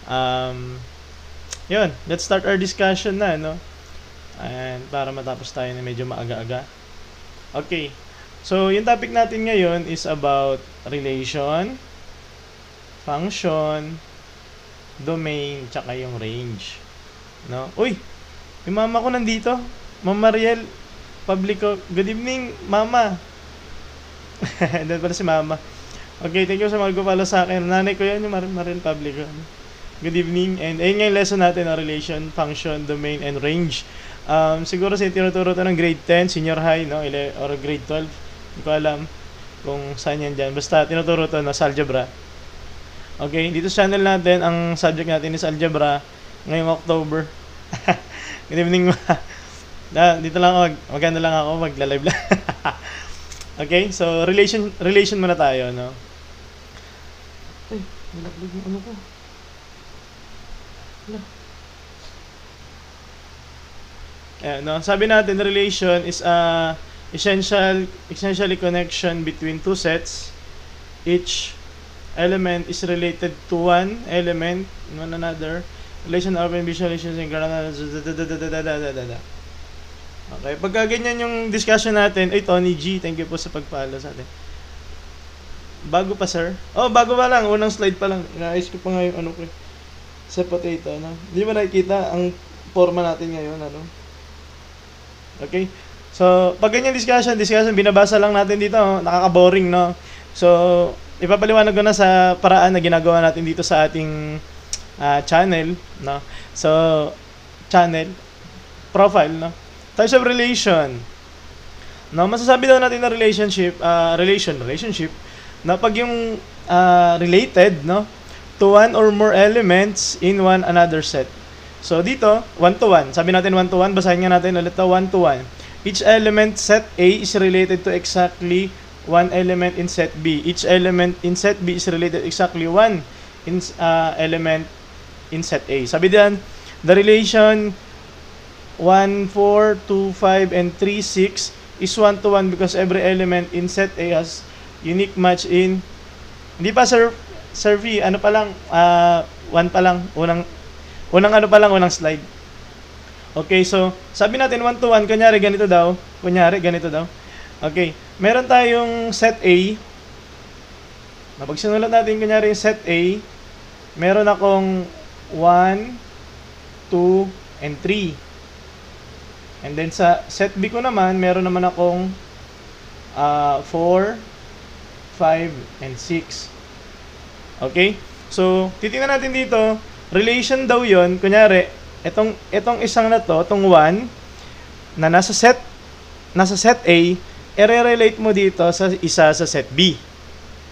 Um, Yun, let's start our discussion na, no? And para matapos tayo na medyo maaga-aga. Okay. So, yung topic natin ngayon is about relation, function, domain, tsaka yung range. No? Uy! Yung mama ko nandito. Mama Mariel Publico. Good evening, mama. Doon pala si mama. Okay, thank you sa mag-follow sa akin. Nanay ko yan, yung Mariel Publico. Good evening. And ayun nga yung lesson natin na relation, function, domain, and range. Siguro sa tinuturo to ng grade 10, senior high, no? Or grade 12. Hindi ko alam kung saan yan dyan. Basta tinuturo to na sa algebra. Okay, dito sa channel natin, ang subject natin is algebra ngayong October. Good evening, ma. Dito lang ako, maganda lang ako, magla-live lang. Okay, so relation muna tayo, no? Ay, nalaglag yung ano ko. No, sabi natin relation is a essentially connection between two sets. Each element is related to one element in one another. Relation of visualization and okay, pagka ganyan yung discussion natin, ay Tony G, thank you po sa pag-follow sa atin. Bago pa, sir? Oh, bago pa lang, unang slide pa lang. Inaayos ko pa nga yung ano ko sa potato, no? Hindi mo nakikita ang forma natin ngayon, ano? Okay? So, pag ganyan discussion, binabasa lang natin dito, oh, nakaka-boring, no? So, ipapaliwanag ko na sa paraan na ginagawa natin dito sa ating channel, no? So, channel, profile, no? Types of relation. No, masasabi daw natin na relationship, na pag yung related, no, to one or more elements in one another set. So dito, 1 to 1. Sabi natin 1 to 1, basahin nga natin ulit 1 to 1. Each element set A is related to exactly one element in set B. Each element in set B is related exactly one element in set A. Sabi diyan, the relation 1, 4, 2, 5, and 3, 6 is 1 to 1 because every element in set A has unique match in... Hindi pa, Sir V, ano pa lang, 1 pa lang, unang slide. Okay, so, sabi natin 1 to 1, kunyari ganito daw. Okay, meron tayong set A. Pag sinulat natin, kunyari yung set A, meron akong 1, 2, and 3. And then sa set B ko naman, meron naman akong 4, 5, and 6. Okay? So, titingnan natin dito, relation daw yon. Kunyari, itong isang na to, itong 1, na nasa set A, i-relate mo dito sa isa sa set B.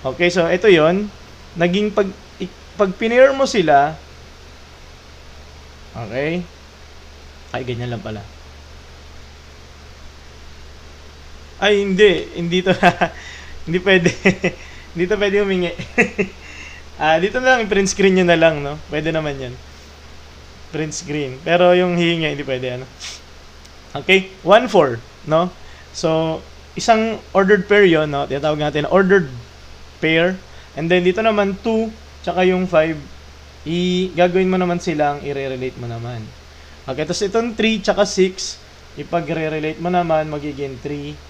Okay, so ito yon. Naging pag pinair mo sila, okay? Ay, ganyan lang pala. Ay, hindi to. Hindi pwede. Hindi to pwede humingi. Dito na lang, i-print screen nyo na lang, no? Pwede naman yan. Print screen. Pero yung hihingi, hindi pwede, ano? Okay? 1, 4, no? So, isang ordered pair yun, no? Tinatawag natin na ordered pair. And then, dito naman, 2, tsaka yung 5, gagawin mo naman silang, i-relate mo naman. Okay, tapos itong 3, tsaka 6, ipag-relate mo naman, magiging 3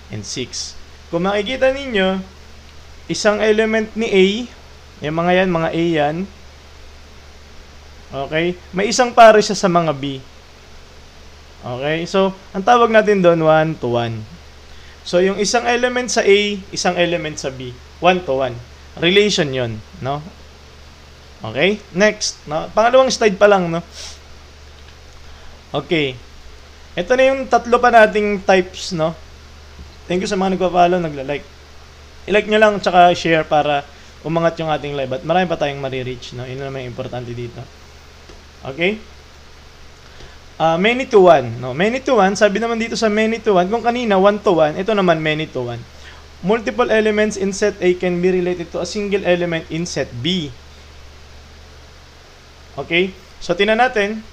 and 6. Kung makikita ninyo, isang element ni A, yung mga A yan. Okay? May isang pares siya sa mga B. Okay? So, ang tawag natin doon, 1 to 1. So, yung isang element sa A, isang element sa B. 1 to 1. Relation yon, no? Okay? Next. No? Pangalawang slide pa lang, no? Okay. Ito na yung tatlo pa nating types, no? Thank you sa mga nagpa-follow, nagla-like. I-like nyo lang, tsaka share para umangat yung ating live. At marami pa tayong marireach, no? Yun naman yung importante dito. Okay? Many to 1, no? Many to 1, sabi naman dito sa many to 1, kung kanina 1 to 1, ito naman many to 1. Multiple elements in set A can be related to a single element in set B. Okay? So, tingnan natin.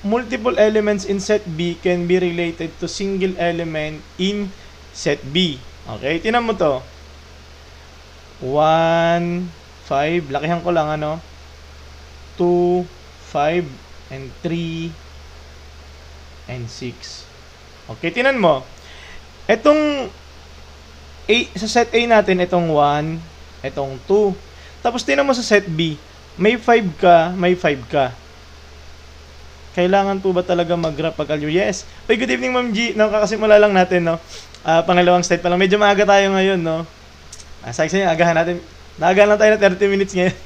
Multiple elements in set B can be related to single element in set B. Okay, tingnan mo to. 1, 5, lakihan ko lang, ano, 2, 5, and 3, and 6. Okay, tinan mo. Itong A, sa set A natin, itong 1, itong 2. Tapos tinan mo sa set B, may 5 ka, may 5 ka. Kailangan po ba talaga mag-graph pag algebra? Yes. Hey, good evening, Ma'am G. Kakasimula lang natin, no? Pangalawang slide pa lang. Medyo maaga tayo ngayon, no? Sa agahan natin. Naagahan lang tayo na 30 minutes ngayon.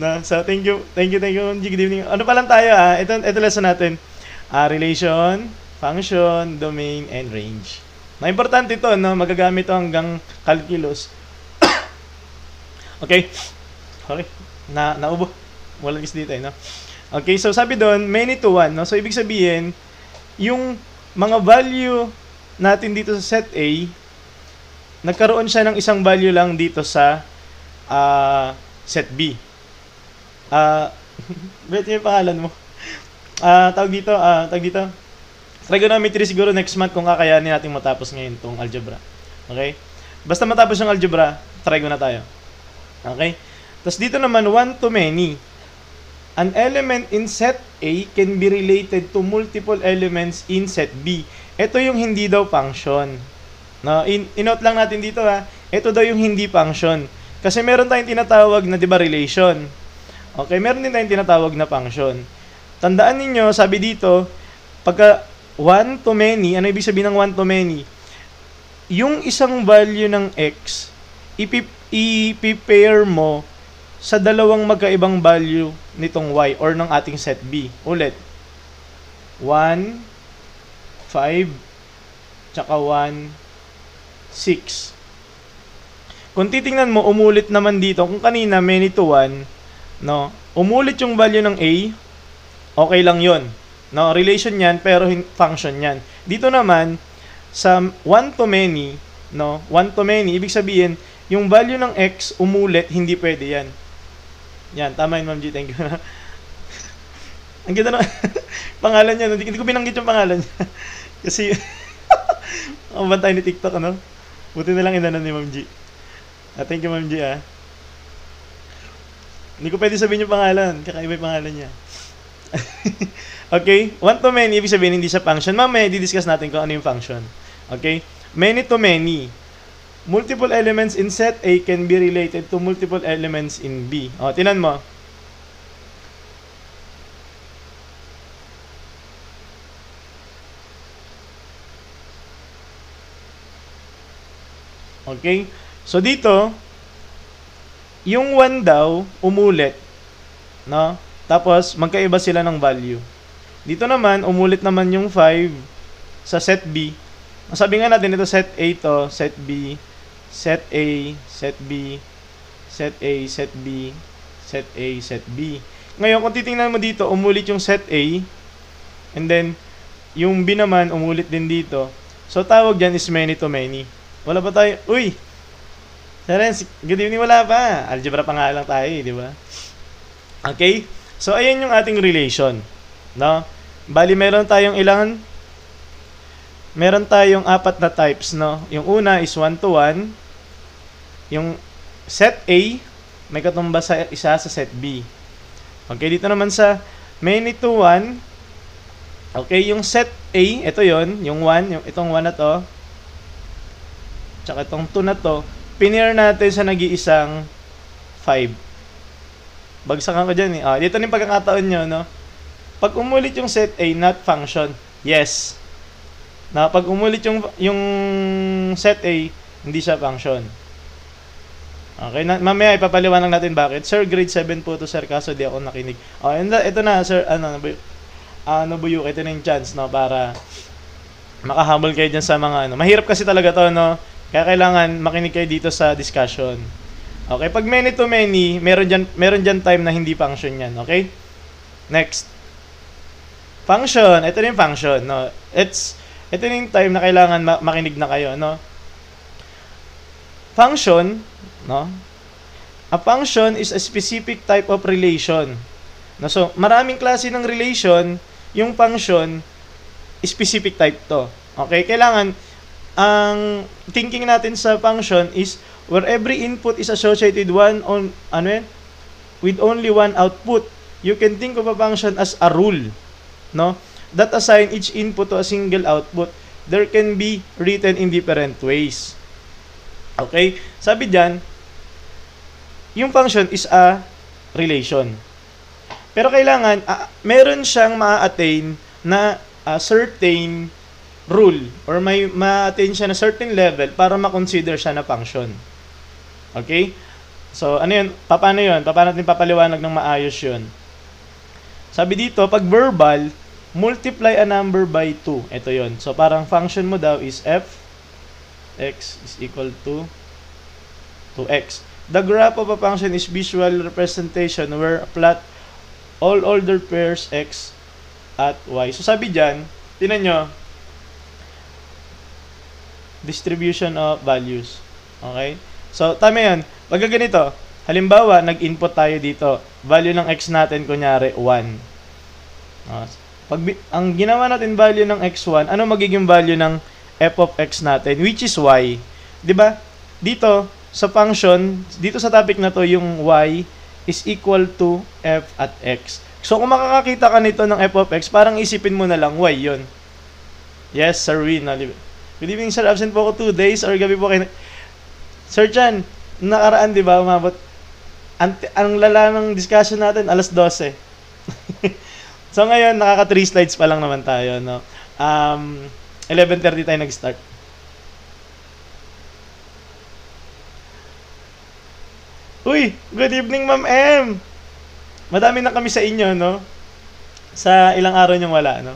No? So, thank you, Ma'am G. Good evening. Ano pa lang tayo, Ito lesson natin. Relation, function, domain, and range. Na importante ito, no? Magagamit ito hanggang calculus. Okay. Okay. Naubo. Walang is dito, no? Okay, so sabi doon, many to 1, no? So, ibig sabihin, yung mga value natin dito sa set A, nagkaroon siya ng isang value lang dito sa set B. Ba't yung pangalan mo? Tawag dito. Trigonometry siguro next month kung kakayanin natin matapos ngayon itong algebra. Okay? Basta matapos yung algebra, trigo na tayo. Okay? Tapos dito naman, 1 to many. An element in set A can be related to multiple elements in set B. Ito yung hindi daw function. No, inote lang natin dito, ha. Ito daw yung hindi function. Kasi meron tayong tinatawag na, 'di ba, relation. Okay, meron din tayong tinatawag na function. Tandaan ninyo, sabi dito, pagka 1 to many, ano ibig sabihin ng 1 to many? Yung isang value ng x, i-pair mo sa dalawang magkaibang value nitong y or ng ating set B. Ulit. 1, 5, tsaka 1, 6. Kung titingnan mo, umulit naman dito. Kung kanina, many to 1, no? Umulit yung value ng A, okay lang yon, no? Relation yan, pero function yan. Dito naman, sa 1 to many, no? 1 to many, ibig sabihin, yung value ng x umulit, hindi pwede yan. Yan, tama yun, Ma'am G. Thank you. Ang ganda na pangalan niya. Hindi ko binanggit yung pangalan niya. Kasi, ang bantay ni TikTok, ano? Buti na lang inanan ni Ma'am G. Thank you, Ma'am G, Hindi ko pwede sabihin yung pangalan. Kakaiba yung pangalan niya. Okay? 1 to many, ibig sabihin hindi siya function. Mamaya, di-discuss natin kung ano yung function. Okay? Many to many. Multiple elements in set A can be related to multiple elements in B. O, tinan mo. Okay? So, dito, yung 1 daw, umulit. No? Tapos, magkaiba sila ng value. Dito naman, umulit naman yung 5 sa set B. Sabi nga natin, ito set A to, set B, set A, set B, set A, set B, set A, set B. Ngayon, kung titingnan mo dito, umulit yung set A, and then, yung B naman, umulit din dito. So, tawag dyan is many to many. Wala pa tayo? Uy! Terence, good evening, wala pa. Algebra pa nga lang tayo, di ba? Okay? So, ayan yung ating relation. No? Bali, meron tayong ilan? Meron tayong 4 na types, no? Yung una is 1 to 1. Yung set A, may katumbas sa isa sa set B. Okay, dito naman sa many to 1. Okay, yung set A, ito yon, yung 1, itong 1 na to, tsaka itong 2 na to, pinair natin sa nag-iisang 5. Bagsakan ko dyan, dito na yung pagkakataon nyo, no? Pag umulit yung set A, not function, yes. Na pag umulit yung set A, hindi siya function. Okay, mamaya ipapaliwanag natin bakit. Sir, grade 7 po to, sir, kaso di ako nakinig. Ito na, sir, Nobuyuki, ito na yung chance, no, para makahabol kayo dyan sa mga, mahirap kasi talaga to, no, kaya kailangan makinig kayo dito sa discussion. Okay, pag many to many, meron dyan time na hindi function yan, okay? Next. Function, ito na yung function, no, ito na yung time na kailangan makinig na kayo, no. Function, no? A function is a specific type of relation. No, so, maraming klase ng relation, yung function, specific type to. Okay? Kailangan, ang thinking natin sa function is where every input is associated with only one output. You can think of a function as a rule, no? That assign each input to a single output. There can be written in different ways. Okay? Sabi diyan, yung function is a relation. Pero kailangan, meron siyang ma-attain na certain rule or may ma-attain siya na certain level para ma-consider siya na function. Okay? So, ano yun? Paano yun? Paano natin papaliwanag ng maayos yun? Sabi dito, pag verbal, multiply a number by 2. Ito yun. So, parang function mo daw is f x is equal to 2x. The graph of a function is visual representation where plot all ordered pairs x at y. So, sabi dyan, tinan nyo, distribution of values. Okay? So, tama yan. Pag ganito, halimbawa, nag-input tayo dito. Value ng x natin, kunyari, 1. Ang ginawa natin value ng x1, ano magiging value ng f of x natin, which is y. 'Di ba? Dito, sa function, dito sa topic na to, yung y is equal to f at x. So, kung makakakita ka nito ng f of x, parang isipin mo na lang, y yun. Yes, Sir Win. Good evening, sir. Absent po ako 2 days or gabi po kayo. Sir Chan, nakaraan, di ba, umabot? Ang lala ng discussion natin, alas 12. So, ngayon, nakaka 3 slides pa lang naman tayo, no? 11:30 tayo nag-start. Uy, good evening, Ma'am M. Madami na kami sa inyo, no? Sa ilang araw niyong wala, no?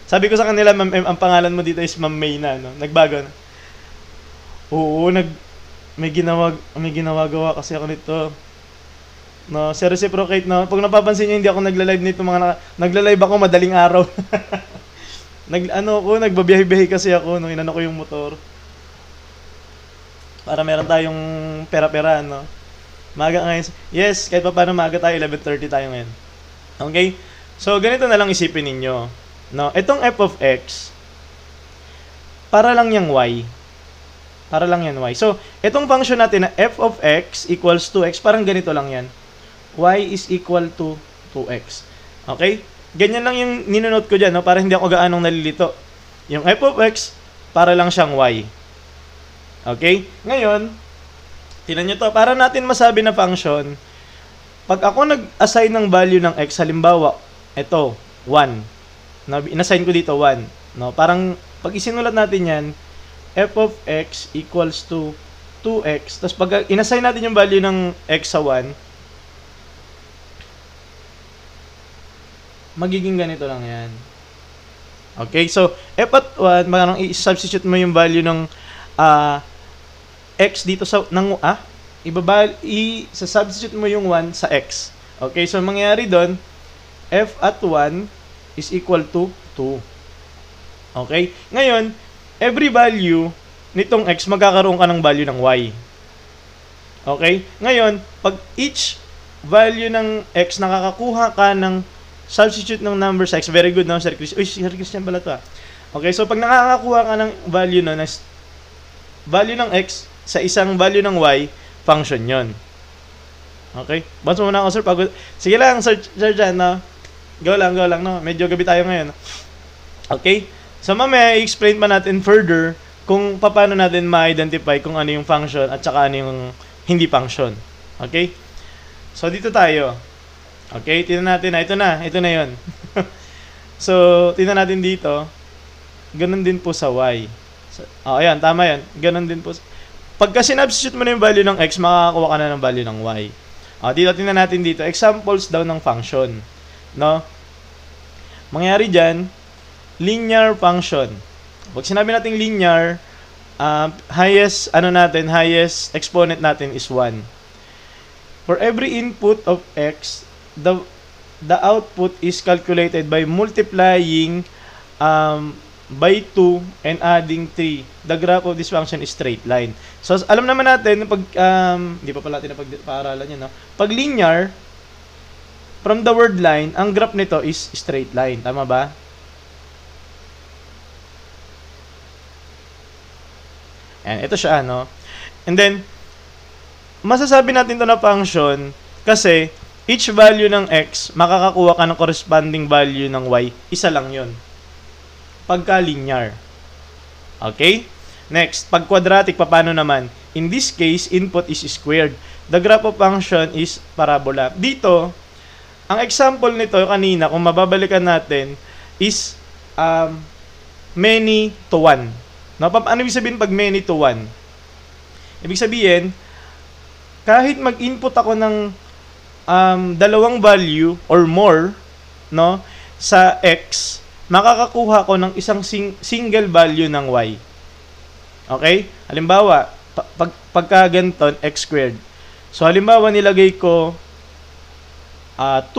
Sabi ko sa kanila, Ma'am M, ang pangalan mo dito is Ma'am May na, no? Nagbago na. Oo, may ginawa-gawa kasi ako nito. No, reciprocate, no? Pag napapansin niyo, hindi ako nagla-live nito, nagla-live ako madaling araw. Nagbabiyahe-biyahe kasi ako, no? Inano ko yung motor. Para meron tayong pera-pera, no? Maga ngayon. Yes, kahit pa paano maga tayo, 11:30 tayo ngayon. Okay? So, ganito na lang isipin ninyo. No, itong f of x, para lang yung y. Para lang yan y. So, itong function natin na f of x equals 2x, parang ganito lang yan. Y is equal to 2x. Okay? Ganyan lang yung ninonote ko dyan, no? Para hindi ako gaanong nalilito. Yung f of x, para lang siyang y. Okay? Ngayon, tingnan nyo to. Para natin masabi na function, pag ako nag-assign ng value ng x, halimbawa, ito, 1. No, inassign ko dito 1. No? Parang, pag isinulat natin yan, f of x equals to 2x. Tapos pag inassign natin yung value ng x sa 1, magiging ganito lang yan. Okay, so f at 1, parang i-substitute mo yung value ng x dito sa i-substitute mo yung 1 sa x. Okay, so mangyayari doon, f at 1 is equal to 2. Okay? Ngayon, every value nitong x, magkakaroon ka ng value ng y. Okay? Ngayon, pag each value ng x, nakakakuha ka ng substitute ng number sa x. Very good, no, Sir Chris? Uy, Sir Christian pala to, Okay, so pag nakakakuha ka ng value value ng x sa isang value ng y, function yon. Okay? Bounce muna ako, sir. Pagod. Sige lang, Sir Jan, no? Go lang, no? Medyo gabi tayo ngayon. Okay? So, mamaya, i-explain pa natin further kung paano natin ma-identify kung ano yung function at saka ano yung hindi function. Okay? So, dito tayo. Okay? Tingnan natin. Ito na yon. So, tingnan natin dito. Ganun din po sa y. So, ayan, tama yan. Ganun din po. Pagka sinubstitute mo na yung value ng x, makakakuha ka na ng value ng y. Dito, tingnan natin dito. Examples daw ng function. No? Mangyari dyan, linear function. Pag sinabi natin linear, highest exponent natin is 1. For every input of x, the output is calculated by multiplying by 2 and adding 3. The graph of this function is straight line. So, alam naman natin, pag, hindi pa pala natin napag-paaralan yun, no? Pag linear, from the word line, ang graph nito is straight line. Tama ba? Ayan, ito siya, no? And then, masasabi natin to na function kasi each value ng x, makakakuha ka ng corresponding value ng y. Isa lang yon pagka linear. Okay? Next, pag quadratic, paano naman? In this case, input is squared. The graph of function is parabola. Dito, ang example nito kanina, kung mababalikan natin, is many to 1. No? Ano ibig sabihin pag many to 1? Ibig sabihin, kahit mag-input ako ng dalawang value or more, no, sa x, makakakuha ko ng isang single value ng y. Okay? Halimbawa, pagka ganito, x squared. So, halimbawa, nilagay ko 2.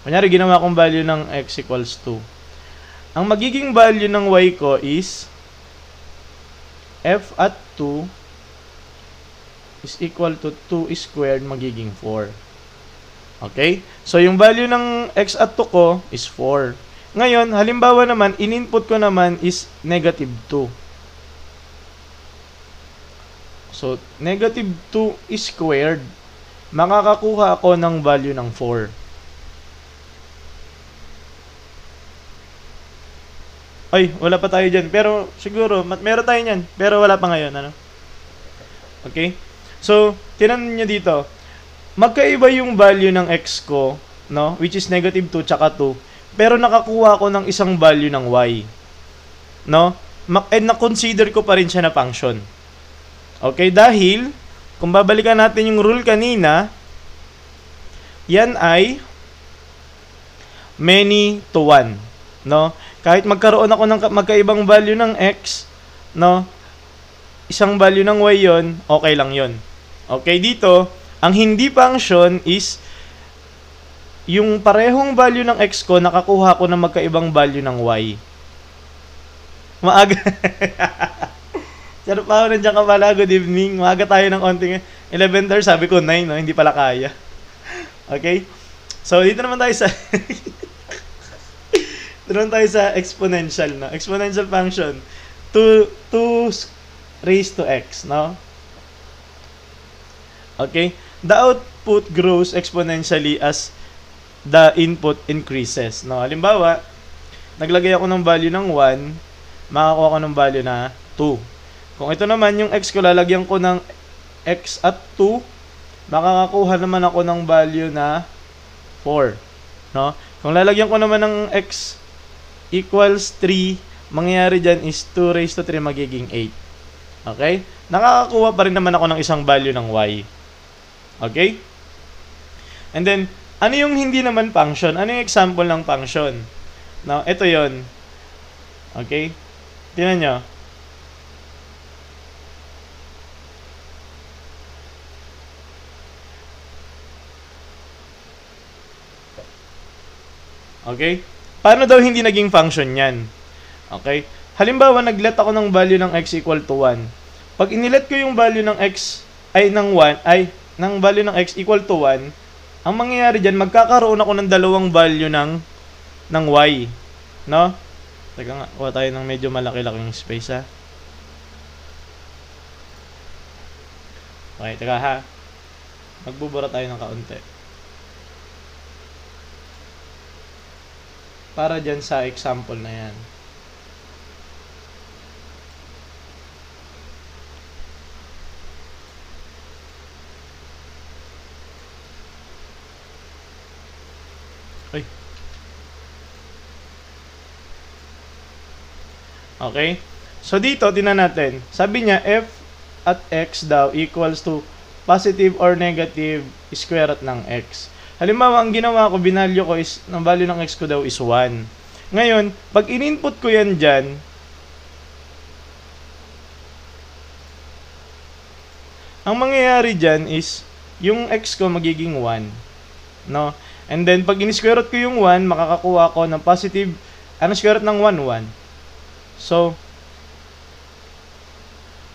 Kunyari, ginawa kong value ng x equals 2. Ang magiging value ng y ko is f at 2 is equal to 2 squared magiging 4. Okay? So, yung value ng x at 2 ko is 4. Ngayon, halimbawa naman, in-input ko naman is negative 2. So, negative 2 squared, makakakuha ako ng value ng 4. Ay, wala pa tayo dyan. Pero, siguro, meron tayo nyan. Pero wala pa ngayon, ano? Okay? So, tinan nyo dito. Magkaiba yung value ng x ko, no? Which is negative 2 tsaka 2. Pero nakakuha ko ng isang value ng y. No? And na-consider ko pa rin siya na function. Okay? Dahil, kung babalikan natin yung rule kanina, yan ay many to 1. No? Kahit magkaroon ako ng magkaibang value ng x, no? Isang value ng y yon, okay lang yon. Okay, dito, ang hindi function is yung parehong value ng x ko, nakakuha ko ng magkaibang value ng y. Maaga. Sarap pa ako, nandiyan ka pala. Good evening. Maaga tayo ng onting 11:30, sabi ko 9, no? Hindi pala kaya. Okay? So, dito naman tayo sa exponential, no? Exponential function. 2 raised to x, no? Okay? The output grows exponentially as the input increases, no? Halimbawa, naglagay ako ng value ng 1, makakuha ko ng value na 2. Kung ito naman yung x ko, lalagyan ko ng x at 2, makakakuha naman ako ng value na 4, no? Kung lalagyan ko naman ng x equals 3, mangyayari dyan is 2 raised to 3 magiging 8. Okay? Nakakakuha pa rin naman ako ng isang value ng y. Okay? And then, ano yung hindi naman function? Ano yung example ng function? Now, ito yon. Okay? Tingnan nyo. Okay? Paano daw hindi naging function yan? Okay? Halimbawa, nag-let ako ng value ng x equal to 1. Pag inilet ko yung value ng x, ng value ng x equal to 1, ang mangyayari dyan, magkakaroon ako ng dalawang value ng y. No? Teka nga, kuha tayo ng medyo malaki-laking space, ha? Okay, teka ha. Magbubura tayo ng kaunti. Para dyan sa example na yan. Ay. Okay? So dito, tingnan natin. Sabi niya, f at x daw equals to positive or negative square root ng x. Halimbawa, ang ginawa ko, binalyo ko is, ng value ng x ko daw is 1. Ngayon, pag in-input ko yan dyan, ang mangyayari dyan is, yung x ko magiging 1. No? And then, pag in-square root ko yung 1, makakakuha ko ng positive, square root ng 1? 1. So,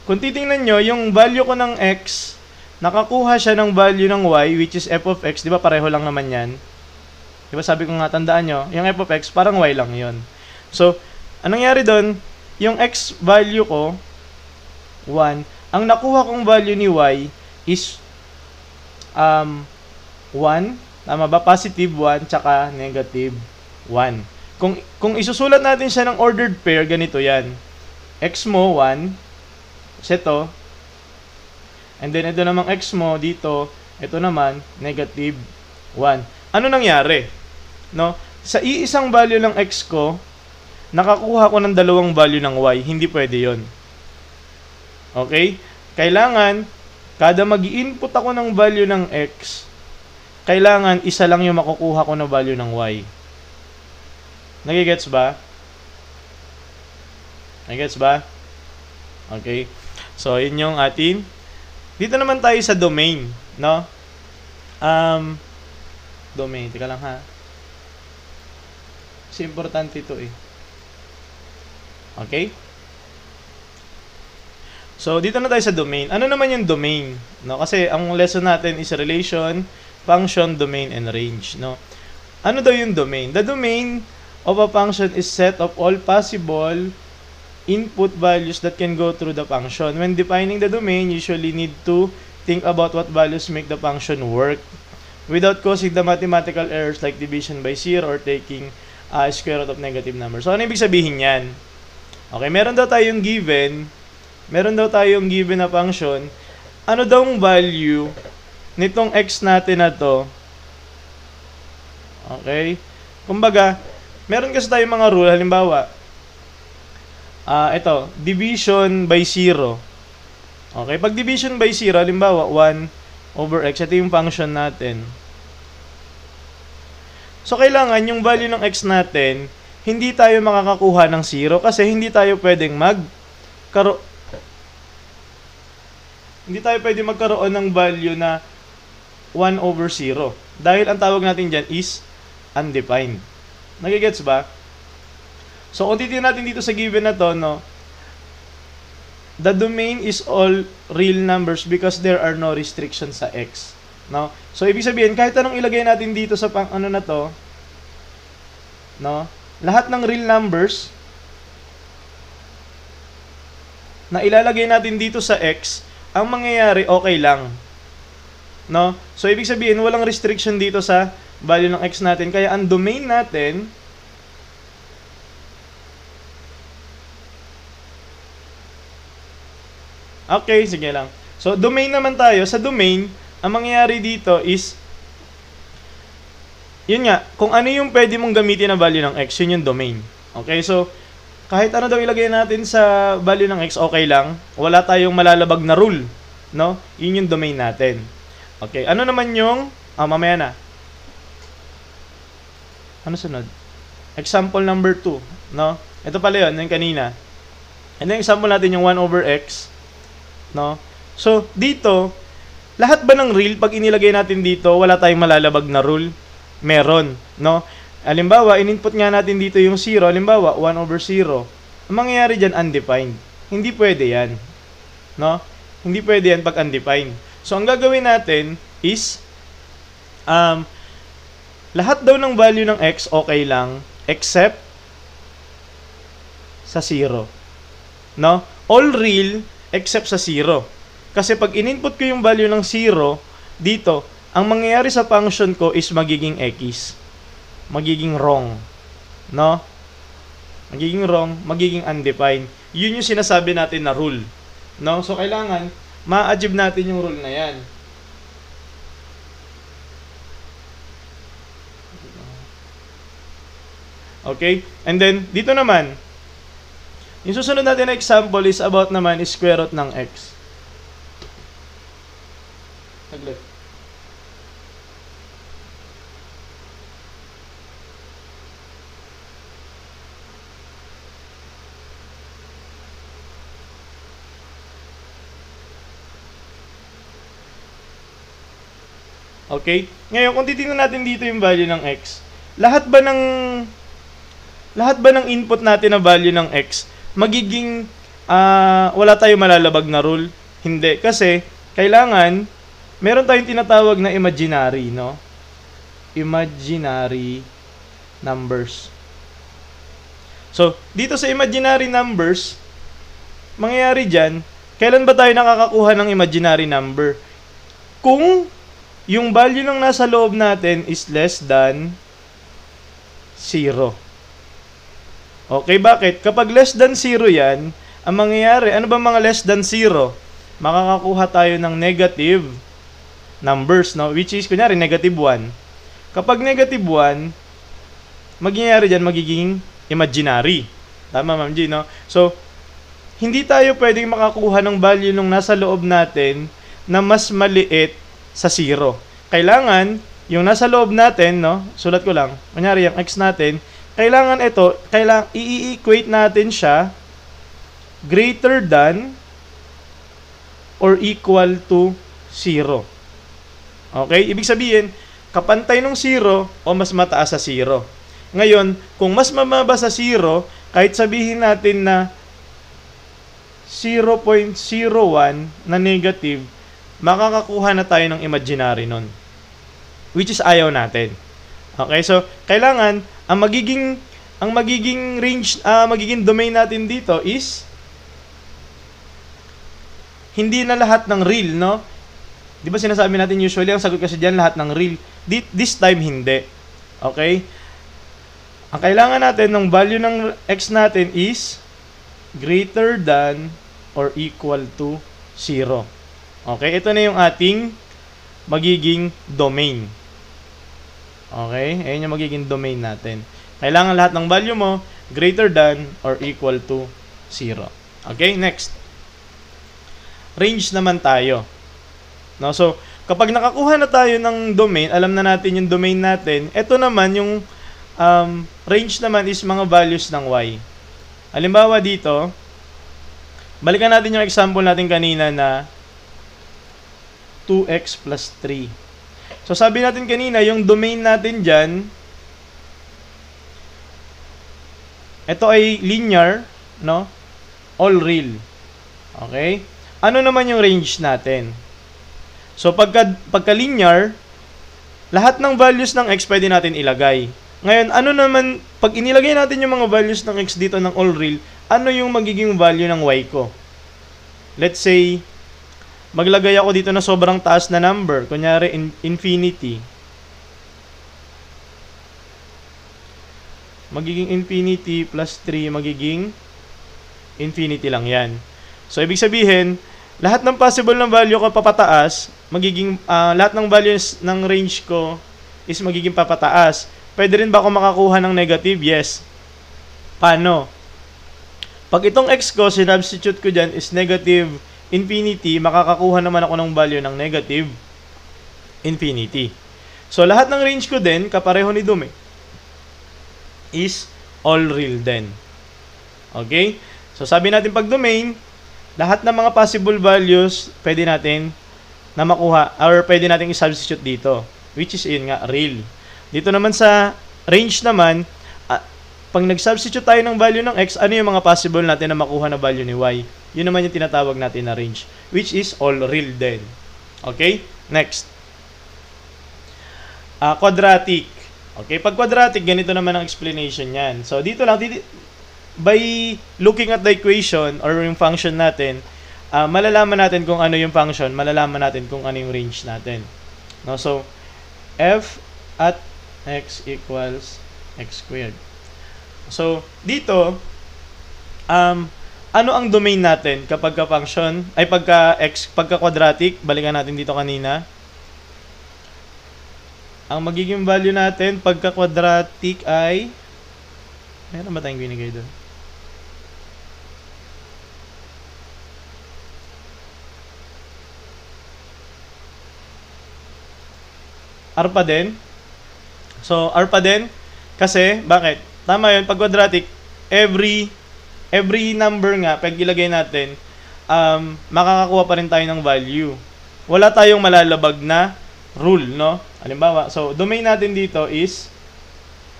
kung titingnan nyo, yung value ko ng x, nakakuha siya ng value ng y, which is f of x. Di ba pareho lang naman yan? Di ba sabi ko nga, tandaan nyo, yung f of x, parang y lang yon. So, anong nangyari doon? yung x value ko, 1. Ang nakuha kong value ni y is 1. Tama ba? Positive 1 tsaka negative 1. Kung isusulat natin siya ng ordered pair, ganito yan. X mo, 1. Ito. And then, ito namang x mo dito. Ito naman, negative 1. Ano nangyari? No? Sa iisang value ng x ko, nakakuha ko ng dalawang value ng y. Hindi pwede yon. Okay? Kailangan, kada mag-i-input ako ng value ng x, kailangan isa lang yung makukuha ko na value ng y. Nagigets ba? Nagigets ba? Okay. So, yun yung atin. Dito naman tayo sa domain, no? Domain. Teka lang ha. Kasi importante ito eh. Okay? So, dito na tayo sa domain. Ano naman yung domain? No? Kasi ang lesson natin is relation, function, domain, and range. No? Ano daw yung domain? The domain of a function is set of all possible input values that can go through the function. When defining the domain, you usually need to think about what values make the function work without causing the mathematical errors like division by zero or taking square root of negative numbers. So, ano ibig sabihin yan? Okay, meron daw tayong given na function. Ano daw ang value nitong x natin na to? Okay? Kumbaga, meron kasi tayong mga rule. Halimbawa, ito, division by 0. Okay, pag division by 0, halimbawa, 1 over x. Ito yung function natin. So, kailangan yung value ng x natin, hindi tayo makakakuha ng 0 kasi hindi tayo pwedeng magkaroon ng value na 1 over 0. Dahil ang tawag natin dyan is undefined. Nagigets ba? So, kung titignan natin dito sa given na to, no, the domain is all real numbers because there are no restrictions sa x. No? So, ibig sabihin, kahit anong ilagay natin dito sa ano na to, no, lahat ng real numbers na ilalagay natin dito sa x, ang mangyayari, okay lang. No? So, ibig sabihin, walang restriction dito sa value ng x natin. Kaya, ang domain natin, okay, sige lang. So, domain naman tayo. Sa domain, ang mangyayari dito is, yun nga, kung ano yung pwede mong gamitin na value ng x, yun yung domain. Okay, so, kahit ano daw ilagay natin sa value ng x, okay lang. Wala tayong malalabag na rule. No? Yun yung domain natin. Okay, ano naman yung, mamaya na. Ano sunod? Example number 2. No? Ito pala yun, yung kanina. And then, example natin yung 1 over x. No? So, dito, lahat ba ng real, pag inilagay natin dito, wala tayong malalabag na rule? Meron, no? Halimbawa, in-input nga natin dito yung 0, halimbawa, 1 over 0. Ang mangyayari dyan, undefined. Hindi pwede yan. No? Hindi pwede yan pag undefined. So, ang gagawin natin is, lahat daw ng value ng x, okay lang, except sa 0. No? All real, except sa 0. Kasi pag in-input ko yung value ng 0, dito, ang mangyayari sa function ko is magiging x. Magiging wrong. No? Magiging wrong, magiging undefined. Yun yung sinasabi natin na rule. No? So, kailangan, ma-achieve natin yung rule na yan. Okay? And then, dito naman, yung susunod natin na example is about naman is square root ng x. Saglit. Okay? Ngayon, kung titingnan natin dito yung value ng x, lahat ba ng input natin na value ng x, magiging, wala tayong malalabag na rule? Hindi. Kasi, kailangan, meron tayong tinatawag na imaginary, no? Imaginary numbers. So, dito sa imaginary numbers, mangyayari dyan, kailan ba tayo nakakakuha ng imaginary number? Kung yung value ng nasa loob natin is less than 0. Okay, bakit? Kapag less than 0 yan, ang mangyayari, ano ba mga less than 0? Makakakuha tayo ng negative numbers, no? Which is, kunyari, negative 1. Kapag negative 1, mangyayari dyan, magiging imaginary. Tama, Ma'am G, no? So, hindi tayo pwedeng makakuha ng value nung nasa loob natin na mas maliit sa 0. Kailangan, yung nasa loob natin, no? Sulat ko lang. Kunyari, yung x natin, kailangan ito, i-equate natin siya greater than or equal to 0. Okay? Ibig sabihin, kapantay ng 0 o mas mataas sa 0. Ngayon, kung mas mababa sa 0, kahit sabihin natin na 0.01 na negative, makakakuha na tayo ng imaginary nun. Which is ayaw natin. Okay, so kailangan ang magiging range, magiging domain natin dito is hindi na lahat ng real, no? Di ba sinasabi natin usually, ang sagot kasi diyan lahat ng real. This time hindi. Okay? Ang kailangan natin ng value ng x natin is greater than or equal to 0. Okay? Ito na yung ating magiging domain. Okay? Ayan yung magiging domain natin. Kailangan lahat ng value mo greater than or equal to 0. Okay? Next. Range naman tayo. No? So, kapag nakakuha na tayo ng domain, alam na natin yung domain natin, ito naman yung range naman is mga values ng y. Halimbawa dito, balikan natin yung example natin kanina na 2x plus 3. So, sabi natin kanina, yung domain natin dyan, ito ay linear, no? All real. Okay? Ano naman yung range natin? So, pagka linear, lahat ng values ng x pwede natin ilagay. Ngayon, ano naman, pag inilagay natin yung mga values ng x dito ng all real, ano yung magiging value ng y ko? Let's say, maglagay ako dito na sobrang taas na number. Kunyari, infinity. Magiging infinity plus 3, magiging infinity lang yan. So, ibig sabihin, lahat ng possible ng value ko papataas, magiging, lahat ng values ng range ko is magiging papataas. Pwede rin ba ako makakuha ng negative? Yes. Paano? Pag itong x ko, sinubstitute ko dyan is negative infinity, makakakuha naman ako ng value ng negative infinity. So, lahat ng range ko din, kapareho ni domain, is all real din. Okay? So, sabi natin pag domain, lahat ng mga possible values, pwede natin na makuha, or pwede natin i-substitute dito, which is yun nga, real. Dito naman sa range naman, pag nag-substitute tayo ng value ng x, ano yung mga possible natin na makuha na value ni y? Yun naman yung tinatawag natin na range, which is all real din. Okay? Next. Quadratic. Okay, pag quadratic, ganito naman ang explanation yan. So, dito lang, by looking at the equation or yung function natin, malalaman natin kung ano yung function, malalaman natin kung ano yung range natin. No? So, f at x equals x squared. So, dito, ano ang domain natin kapag ka-function, ay pagka quadratic, balikan natin dito kanina. Ang magiging value natin pagka quadratic ay, meron ba tayong binigay doon? R pa din. So, R pa din. Kasi, bakit? Tama yun, pag quadratic, every number nga, pag ilagay natin, makakakuha pa rin tayo ng value. Wala tayong malalabag na rule, no? Halimbawa, so, domain natin dito is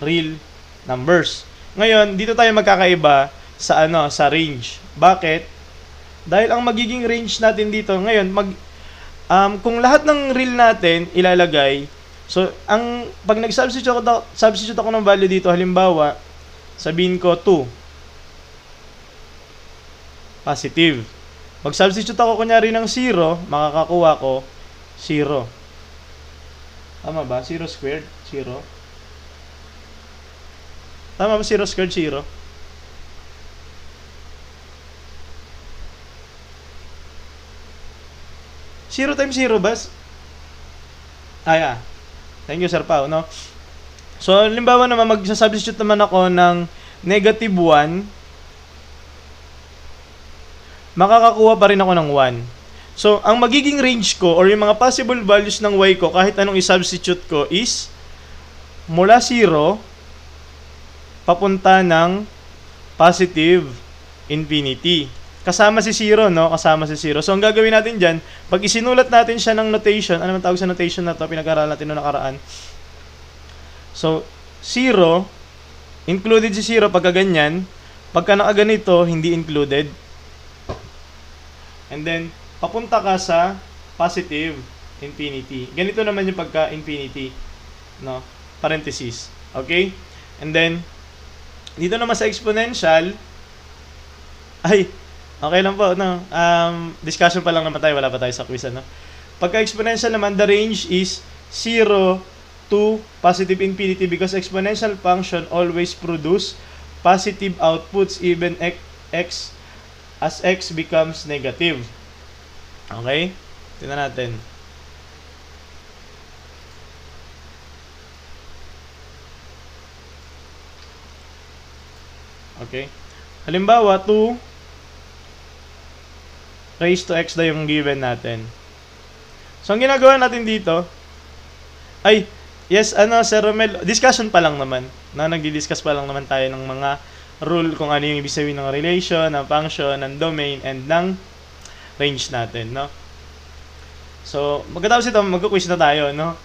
real numbers. Ngayon, dito tayo magkakaiba sa sa range. Bakit? Dahil ang magiging range natin dito, ngayon, kung lahat ng real natin ilalagay, so, pag nag-substitute ako ng value dito, halimbawa, sabihin ko 2. positive. Mag-substitute ako kunyari ng 0, makakakuha ko 0. Tama ba? 0 squared, 0. Tama ba 0 squared, 0? 0 times 0 ba? Thank you, Sir Pao, no? So, halimbawa naman, mag-substitute naman ako ng negative 1. Makakakuha pa rin ako ng 1. So, ang magiging range ko or yung mga possible values ng y ko kahit anong i-substitute ko is mula 0 papunta ng positive infinity. Kasama si 0, no? Kasama si 0. So, ang gagawin natin dyan, pag isinulat natin siya ng notation, ano man tawag sa notation na to, pinag-aralan natin noong nakaraan. So, 0, included si 0 pagka ganyan. Pagka nakaganito, hindi included. And then, papunta ka sa positive infinity. Ganito naman yung pagka-infinity, no? Parenthesis. Okay? And then, dito naman sa exponential, okay lang po, no? Discussion pa lang naman tayo, wala pa tayo sa quiz, no? Pagka-exponential naman, the range is 0 to positive infinity because exponential function always produce positive outputs even x as x becomes negative. Okay? Tingnan natin. Okay? Halimbawa, 2 raised to x na yung given natin. So, ang ginagawa natin dito, yes, Sir Romel, discussion pa lang naman. Nagdi-discuss pa lang naman tayo ng mga rule kung ano yung ibig sabihin ng relation, ng function, ng domain, and ng range natin, no? So, magkatapos ito, magkuquiz na tayo, no?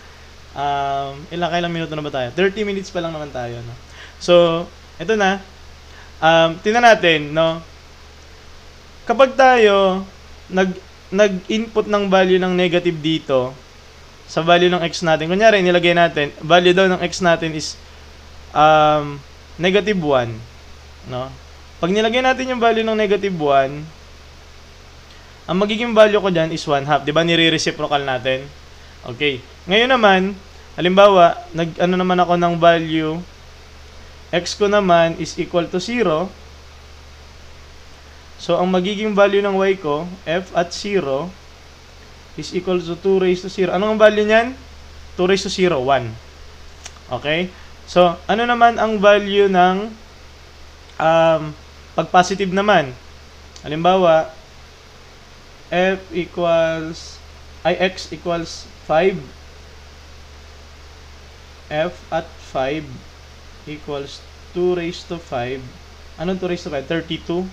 Kailang minuto na ba tayo? 30 minutes pa lang naman tayo, no? So, ito na. Tingnan natin, no? Kapag tayo nag-input ng value ng negative dito sa value ng x natin, kunyari nilagay natin, value daw ng x natin is negative 1, no? Pag nilagay natin yung value ng negative 1, ang magiging value ko dyan is 1/2, di ba? Nire-reciprocal natin. Okay. Ngayon naman, halimbawa, nag-ano naman ako ng value, x ko naman is equal to 0. So, ang magiging value ng y ko, f at 0, is equal to 2 raised to 0. Ano ang value niyan? 2 raised to 0, 1. Okay? So, ano naman ang value ng pag-positive naman? Halimbawa, f equals, x equals 5. F at 5 equals 2 raised to 5. Anong 2 raised to 5? 32.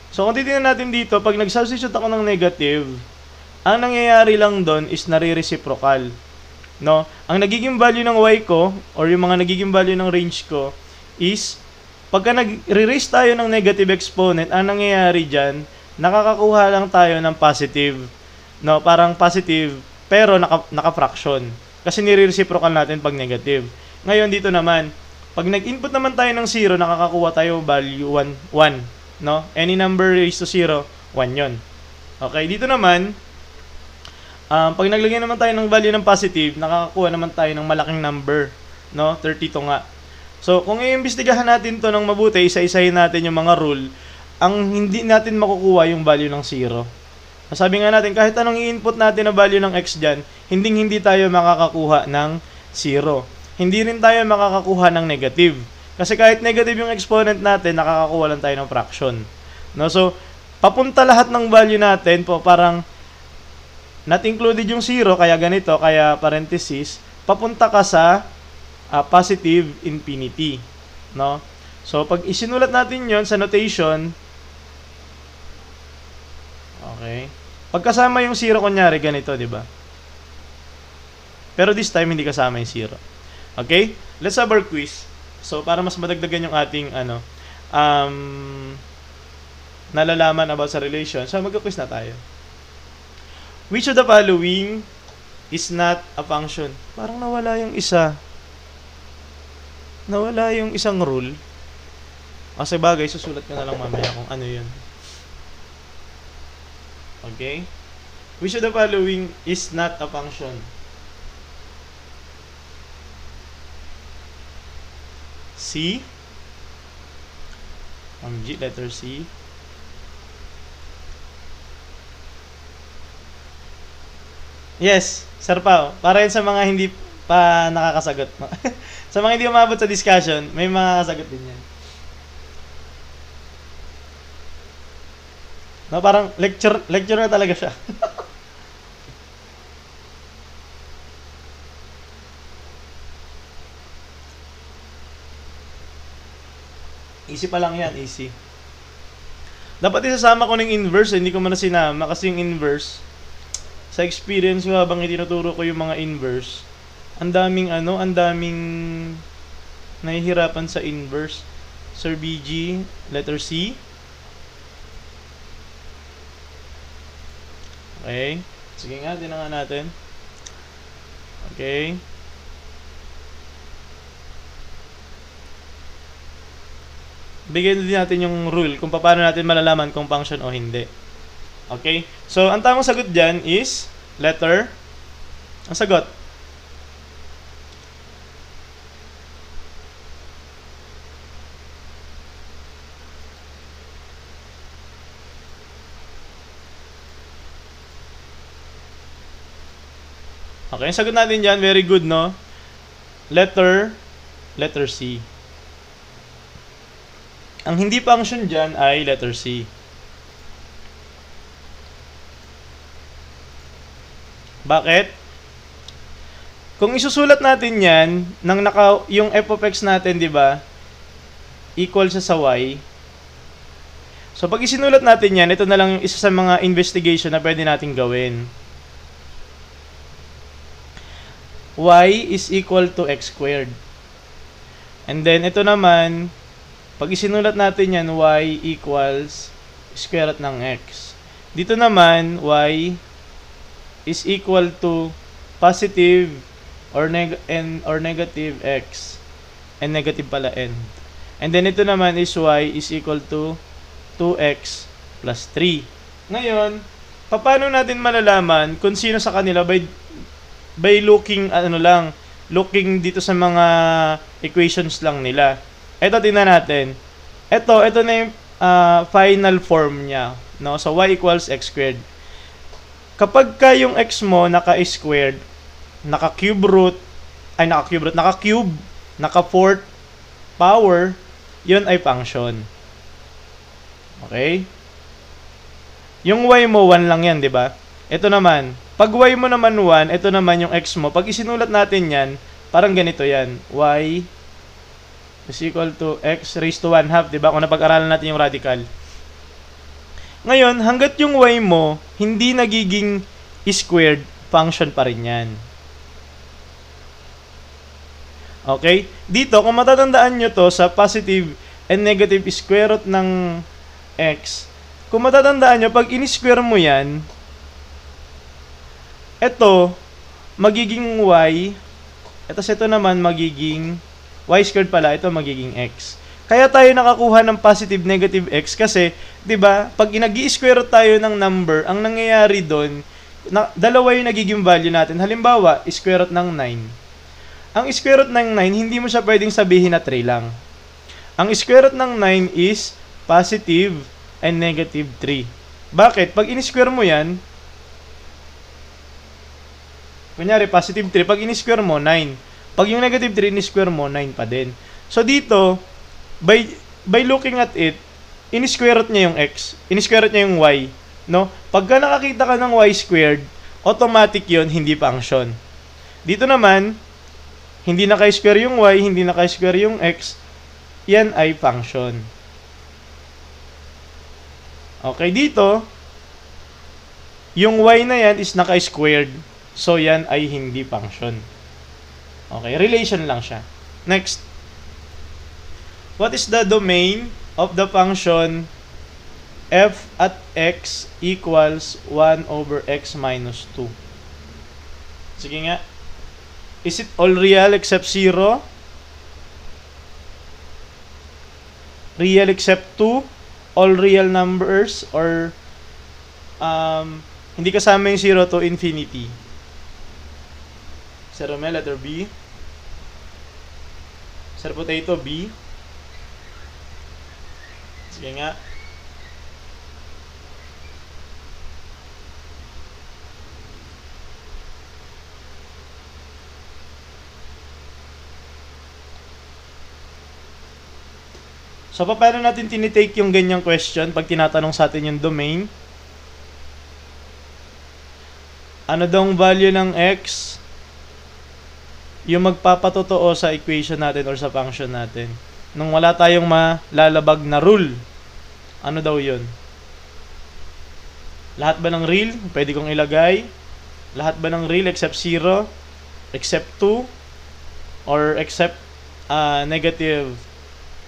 So, kung titignan natin dito, pag nag-substitute ako ng negative, ang nangyayari lang doon is nare-reciprocal. No? Ang nagiging value ng y ko, or yung mga nagiging value ng range ko, is, pagka nag-re-raise tayo ng negative exponent, ang nangyayari dyan, nakakakuha lang tayo ng positive. No? Parang positive, pero naka-fraction. Kasi nire-reciprocal natin pag negative. Ngayon, dito naman, pag nag-input naman tayo ng 0, nakakakuha tayo value 1. No? Any number raised to 0, 1 yon. Okay, dito naman, pag naglagay naman tayo ng value ng positive, nakakakuha naman tayo ng malaking number. No? 32 nga. So, kung i-imbestigahan natin to ng mabuti, isa-isahin natin yung mga rule, ang hindi natin makukuha yung value ng 0. Sabi nga natin, kahit anong i-input natin na value ng x dyan, hindi tayo makakakuha ng 0. Hindi rin tayo makakakuha ng negative. Kasi kahit negative yung exponent natin, nakakakuha lang tayo ng fraction. No? So, papunta lahat ng value natin po, parang not included yung 0, kaya ganito, kaya parenthesis, papunta ka sa positive infinity. No? So, pag isinulat natin yon sa notation, okay, pagkasama yung 0, kunyari, ganito, di ba? Pero this time, hindi kasama yung 0. Okay? Let's have our quiz. So, para mas madagdagan yung ating, nalalaman about sa relation. So, magka-quiz na tayo. Which of the following is not a function? Parang nawala yung isa. Nawala yung isang rule. Kasi bagay, susulat ko na lang mamaya kung ano yun. Okay? Which of the following is not a function? C. G, letter C. Yes, Sir Pao. Para yun sa mga hindi pa nakakasagot. Sa mga hindi umabot sa discussion, may mga kasagot din yan. No, parang lecture na talaga siya. Easy pa lang yan, easy. Dapat isasama ko ng inverse, hindi ko man na sinama kasi yung inverse, sa experience ko habang itinuturo ko yung mga inverse, ang daming nahihirapan sa inverse. Sir BG, letter C. Okay. Sige nga, din nga natin. Okay. Bigyan din natin yung rule kung paano natin malalaman kung function o hindi. Okay? So, ang tamang sagot dyan is letter. Ang sagot. Okay, ang sagot natin dyan, very good, no? Letter C. Ang hindi function dyan ay letter C. Bakit? Kung isusulat natin yan, yung f of x natin, di ba, equal siya sa y. So, pag isinulat natin yan, ito na lang yung isa sa mga investigation na pwede natin gawin. Y is equal to x squared. And then, ito naman, pag isinulat natin yan, y equals square root ng x. Dito naman, y is equal to positive or negative x. And negative pala n. And then, ito naman is y is equal to 2x plus 3. Ngayon, paano natin malalaman kung sino sa kanila by looking, looking dito sa mga equations lang nila. Ito, tingnan natin. Ito na yung final form niya. No? So, y equals x squared. Kapag yung x mo naka-squared, naka-cube root, naka-fourth power, yun ay function. Okay? Yung y mo, 1 lang yan, di ba? Ito naman, pag y mo naman 1, ito naman yung x mo. Pag isinulat natin yan, parang ganito yan. Y is equal to x raised to 1/2, diba? Kung napag-aralan natin yung radical. Ngayon, hanggat yung y mo hindi nagiging squared, function pa rin yan. Okay? Dito, kung matatandaan nyo to sa positive and negative square root ng x, kung matatandaan nyo, pag in-square mo yan, ito, magiging y, ito naman magiging y squared pala, ito magiging x. Kaya tayo nakakuha ng positive, negative x kasi, 'di ba? Pag nag-i-square root tayo ng number, ang nangyayari doon, dalawa yung nagiging value natin. Halimbawa, square root ng 9. Ang square root ng 9, hindi mo siya pwedeng sabihin na 3 lang. Ang square root ng 9 is positive and negative 3. Bakit? Pag in-square mo 'yan, kunyari positive 3, pag in-square mo 9. Pag yung negative 3, in-square mo, 9 pa din. So, dito, by looking at it, in-square root niya yung x, in-square root niya yung y, no? Pagka nakakita ka ng y squared, automatic yon, hindi function. Dito naman, hindi naka-square yung y, hindi naka-square yung x, yan ay function. Okay, dito, yung y na yan is naka-squared, so yan ay hindi function. Okay, relation lang siya. Next. What is the domain of the function f at x equals 1 over x minus 2? Sige nga. Is it all real except 0? Real except 2? All real numbers? Or hindi kasama yung 0 to infinity. Sir Romel, letter B. Sir Potato, B. Sige nga. So, paano natin tinitake yung ganyang question pag tinatanong sa atin yung domain? Ano daw ang value ng x yung magpapatotoo sa equation natin or sa function natin? Nung wala tayong malalabag na rule, ano daw yun? Lahat ba ng real? Pwede kong ilagay. Lahat ba ng real except 0, except 2, or except negative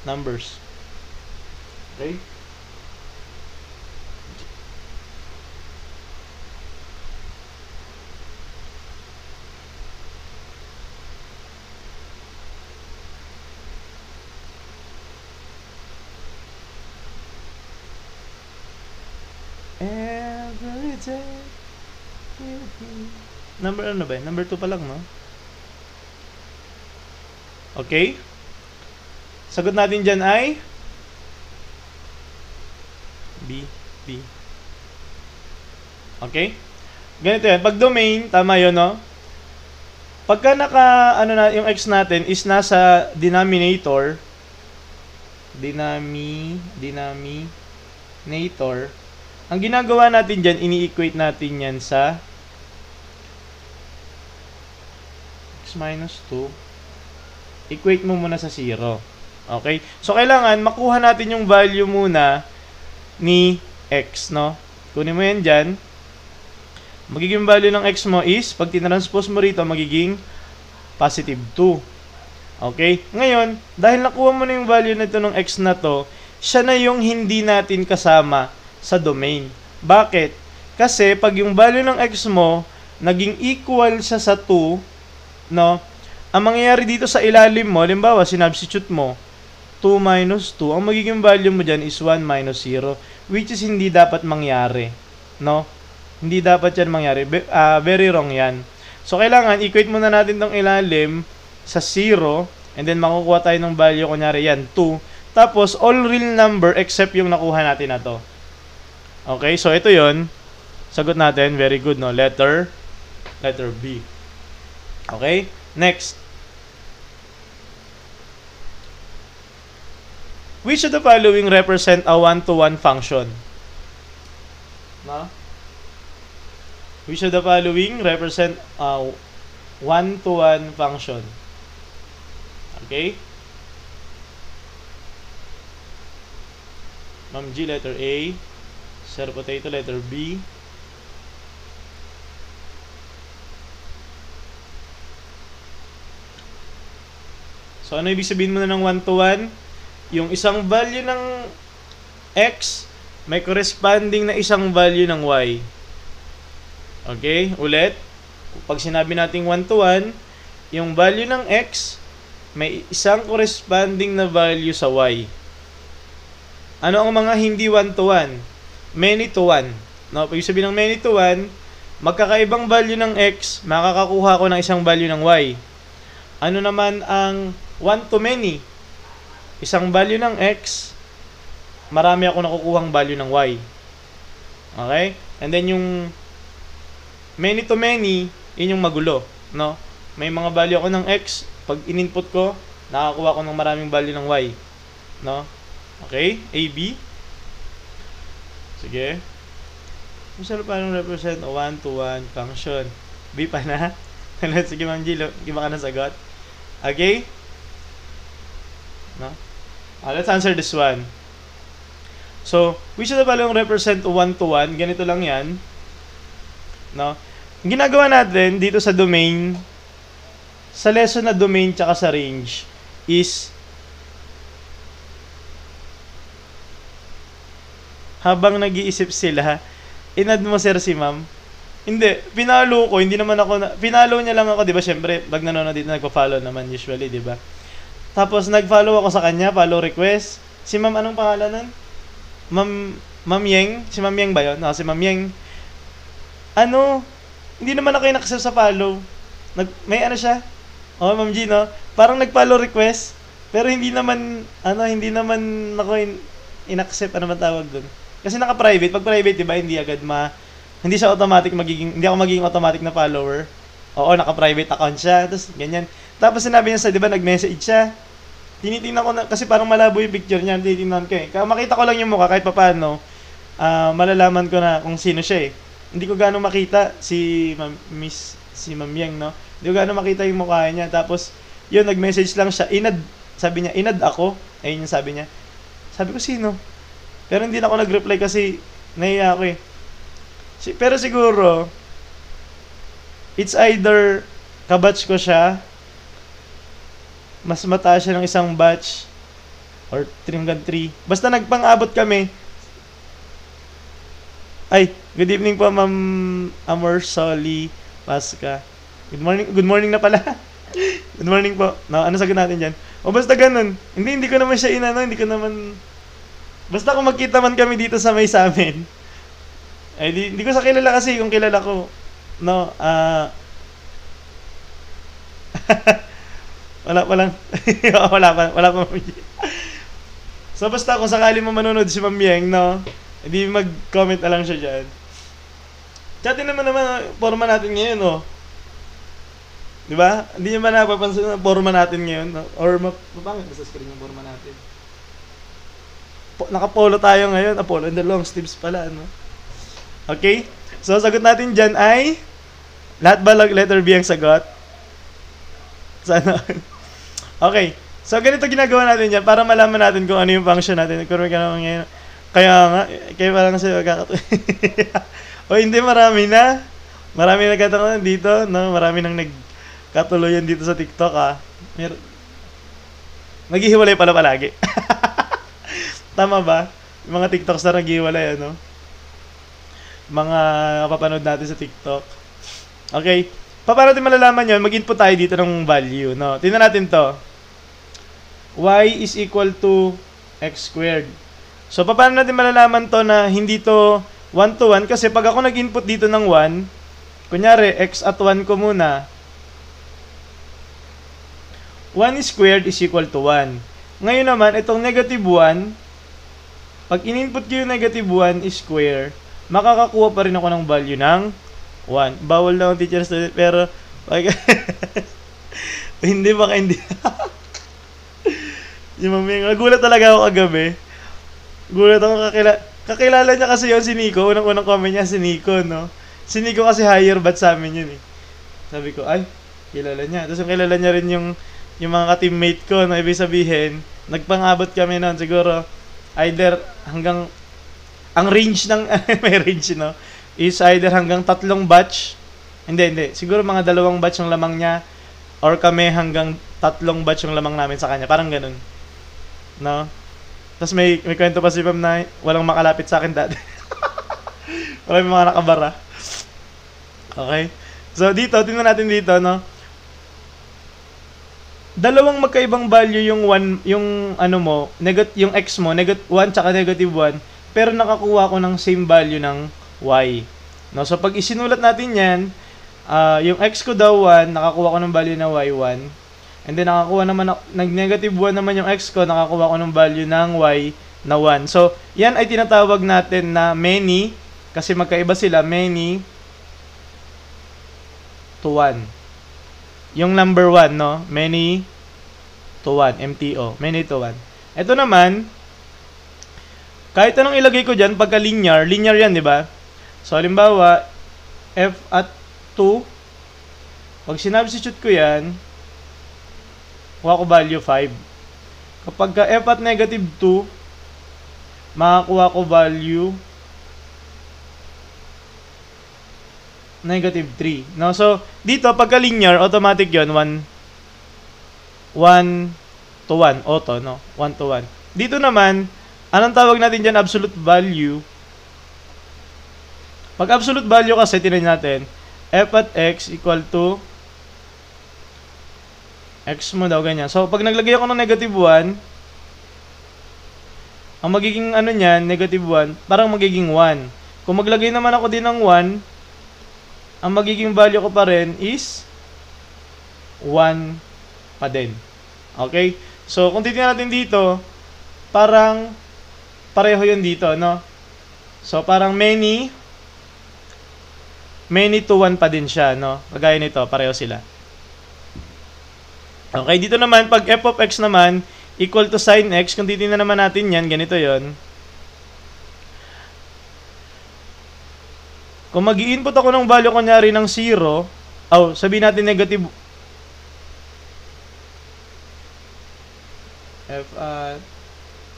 numbers? Okay? Every day. Number ano ba? Number 2 pa lang, no? Okay? Sagot natin dyan ay B. Okay? Ganito yan. Pag domain, tama yun, no? Pagka yung x natin is nasa denominator, ang ginagawa natin dyan, ini-equate natin yan sa x minus 2. Equate mo muna sa 0. Okay? So, kailangan makuha natin yung value muna ni x, no? Kunin mo yan dyan. Magiging value ng x mo is, pag tinranspose mo rito, magiging positive 2. Okay? Ngayon, dahil nakuha mo na yung value nito ng x na to, siya na yung hindi natin kasama sa domain. Bakit? Kasi pag yung value ng x mo naging equal siya sa 2, no? Ang mangyayari dito sa ilalim mo, halimbawa, sinubstitute mo 2 minus 2, ang magiging value mo dyan is 1 minus 0, which is hindi dapat mangyari, no? Hindi dapat yan mangyari. Very wrong yan. So, kailangan equate muna natin tong ilalim sa 0, and then makukuha tayo ng value, kunyari yan, 2. Tapos, all real number except yung nakuha natin na to. Okay, so ito yon. Sagot natin, very good, no? Letter B. Okay, next. Which of the following represent a one-to-one function? No? Which of the following represent a one-to-one function? Okay? Ma'am G, letter A. Sir Potato, letter B. So, ano ibig sabihin mo na ng 1-to-1? Yung isang value ng x may corresponding na isang value ng y. Okay? Ulit. Pag sinabi nating 1-to-1, yung value ng x may isang corresponding na value sa y. Ano ang mga hindi 1-to-1? Many to 1. No, pag sabihin ng many to 1, magkakaibang value ng x, makakakuha ko ng isang value ng y. Ano naman ang 1 to many? Isang value ng x, marami ako nakukuhang value ng y. Okay? And then yung many to many, yun yung magulo, no? May mga value ako ng x, pag in-input ko, nakakuha ko ng maraming value ng y. No? Okay? A, B. Sige. Kung saan paano represent a one-to-one function? B pa na? Sige, Ma'am G, iba ka na sagot. Okay? No? Let's answer this one. So, which of the following represent a one-to-one? Ganito lang yan. No? Ang ginagawa natin dito sa domain, sa lesson na domain tsaka sa range, is habang nag-iisip sila, inad mo sir si ma'am. Hindi, pinalo ko, hindi naman ako, pinalo niya lang ako, di ba? Siyempre, pag nanonood dito, nagpa-follow naman usually, di ba? Tapos, nag-follow ako sa kanya, follow request. Si ma'am, anong pangalan nun? Ma'am Ma'am Yeng, si Ma'am Yeng ba yun? No, si Ma'am Yeng, ano, hindi naman ako yung sa follow. May ano siya? Oh, Ma'am G, no? Parang nag-follow request, pero hindi naman ako in-accept, ano man tawag dun. Kasi naka-private, pag private, di ba, hindi siya automatic hindi ako magiging automatic na follower. Oo, naka-private account siya, tapos ganyan. Tapos sinabi niya di ba, nag-message siya. Tinitingnan ko na, kasi parang malabo yung picture niya, tinitingnan ko eh. Kaya makita ko lang yung mukha, kahit papaano, malalaman ko na kung sino siya eh. Hindi ko gaano makita si Ma'am Yang, no? Hindi ko gaano makita yung mukha niya. Tapos, yun, nag-message lang siya. Sabi niya, inad ako. Ayun yung sabi niya. Sabi ko, sino? Pero hindi na ako nag-reply kasi nahiya ako eh. Pero siguro, it's either kabatch ko siya, mas mataas siya ng isang batch, or 3 Basta nagpang-abot kami. Ay, good evening po, Ma'am Amor Soli Pasca. Good morning na pala. Good morning po. No, ano sagot natin dyan? O basta ganun. Hindi ko naman siya hindi ko naman... Basta kung magkita man kami dito sa may amin, ay hindi ko sa kilala kasi kung kilala ko. No, wala pa. So basta kung sakali mo manonood si Ma'am Yeng, no, hindi mag-comment na lang siya dyan. Chatin naman forma natin ngayon, no. Di ba? Hindi naman napapansin na forma natin ngayon, no? Or mapangit sa screen yung forma natin. Naka-polo tayo ngayon. Polo in the long sleeves pala, no? Okay? So sagot natin dyan ay lahat ba letter B ang sagot? Sana. Okay. So, ganito ginagawa natin yan para malaman natin kung ano yung function natin. Nagkaroon ka naman ngayon. Kaya parang kasi o hindi, marami na. Marami nagkataon dito. No? Marami nang nagkatuloyan dito sa TikTok, ha. Naghihiwalay pala palagi. Tama ba? Yung mga TikToks na naghihiwalay, ano? Mga kapapanood natin sa TikTok. Okay. Paano natin malalaman yun? Mag-input tayo dito ng value, no? Tingnan natin to. Y is equal to x squared. So, paano natin malalaman to na hindi to 1 to 1? Kasi pag ako nag-input dito ng 1, kunyari, x at 1 ko muna, 1 squared is equal to 1. Ngayon naman, itong negative 1, pag in-input ko yung negative 1 is square, makakakuha pa rin ako ng value ng 1. Bawal na ang teacher student, pero hindi. Yung mami, nagulat talaga ako kagabi. Gulat ako, kakilala niya kasi yun si Nico. Unang comment niya si Nico, no? Si Nico kasi higher batch sa amin yun eh. Sabi ko, ay, kilala niya. Tapos yung kilala niya rin yung mga ka-teammate ko, na ibig sabihin, nagpangabot kami nun. Siguro, either hanggang, ang range ng, may range, no? Is either hanggang 3 batch. Hindi. Siguro mga 2 batch yung lamang niya. Or kami hanggang 3 batch yung lamang namin sa kanya. Parang ganun. No? Tapos may kwento pa si Pam na walang makalapit sa akin dati. Walang mga nakabara. Okay? So dito, tingnan natin dito, no? Dalawang magkaibang value yung 1, yung ano mo, yung x mo, 1 tsaka negative 1, pero nakakuha ko ng same value ng y. No? So pag isinulat natin yan, yung x ko daw 1, nakakuha ko ng value na y 1. And then nakakuha naman nag-negative 1 naman yung x ko, nakakuha ko ng value ng y na 1. So, yan ay tinatawag natin na many kasi magkaiba sila, many to 1. Yung number 1, no? Many to 1, MTO, many to 1. Ito naman, kahit anong ilagay ko diyan pagka linear yan, di ba? So, halimbawa, f at 2, pag sinubstitute ko yan, kuha ko value 5. Kapag ka f at negative 2, makakuha ko value negative 3. No? So, dito, pagka linear, automatic yon 1 to 1. Auto, no? 1 to 1. Dito naman, anong tawag natin dyan? Absolute value. Pag absolute value kasi, tinan natin, f at x equal to x mo daw, ganyan. So, pag naglagay ako ng negative 1, ang magiging ano niyan, negative 1, parang magiging 1. Kung maglagay naman ako din ng 1, ang magiging value ko pa rin is 1 pa din. Okay? So, kung titingnan natin dito, parang pareho yun dito, no? So, parang many to 1 pa din siya, no? Kagaya nito, pareho sila. Okay, dito naman, pag f of x naman, equal to sin x, kung titingnan naman natin yan, ganito yon. Kung mag-i-input ako ng value, kunyari ng 0, sabihin natin negative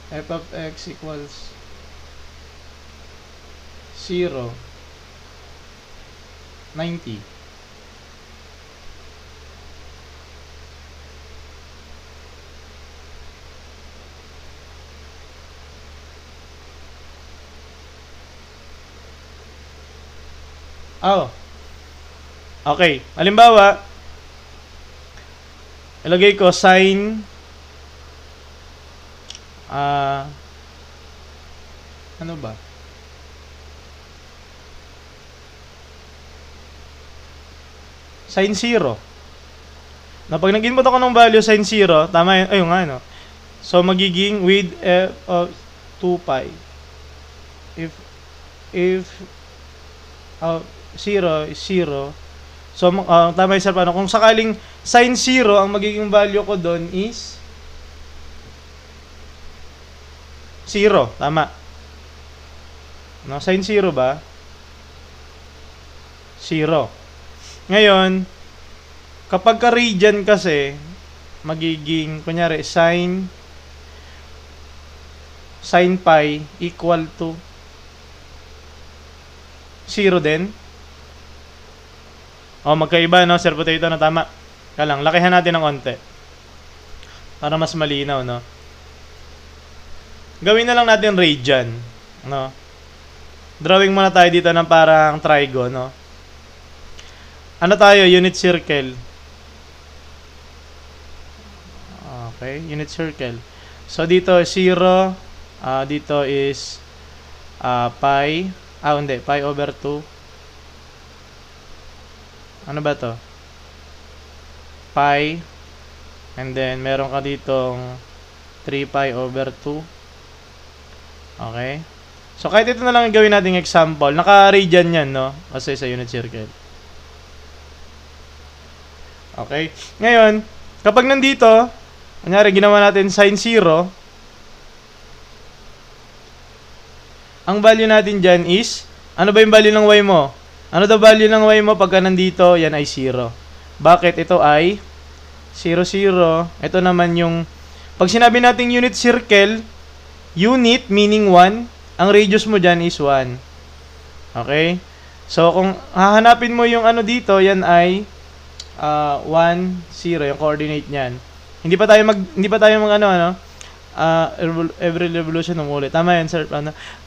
f of x equals 0, 90. Okay. Halimbawa, ilagay ko sin ano ba? Sin 0. Na pag nag-input ako ng value sin 0, tama yun, ayun nga, no? So, magiging with f of 2 pi. If 0 is 0. So, tama yung sir, paano? Kung sakaling sin 0, ang magiging value ko doon is 0. Tama. No, sin 0 ba? 0. Ngayon, kapag ka-radian kasi, magiging, kunyari, sin pi equal to 0 din. Magkaiba, no? Sir Potato, na tama. Kaya lang, lakihan natin ng onte. Para mas malinaw, no? Gawin na lang natin radian, no? Drawing muna tayo dito ng parang trigo, no? Ano tayo? Unit circle. Okay, unit circle. So, dito 0. Dito is pi. Hindi. Pi over 2. Ano ba to? Pi. And then, meron ka ditong 3 pi over 2. Okay. So, kahit ito na lang yung gawin nating example. Naka-radian yan, no? Kasi sa unit circle. Okay. Ngayon, kapag nandito, kunyari, ginawa natin sin 0, ang value natin dyan is, ano ba yung value ng y mo? Ano daw value ng y mo pagka nandito? Yan ay 0. Bakit? Ito ay 0, 0. Ito naman yung, pag sinabi nating unit circle, unit meaning 1, ang radius mo dyan is 1. Okay? So, kung hahanapin mo yung ano dito, yan ay 1, 0, yung coordinate niyan. Hindi pa tayo mag every revolution umulit. Tama yan, sir.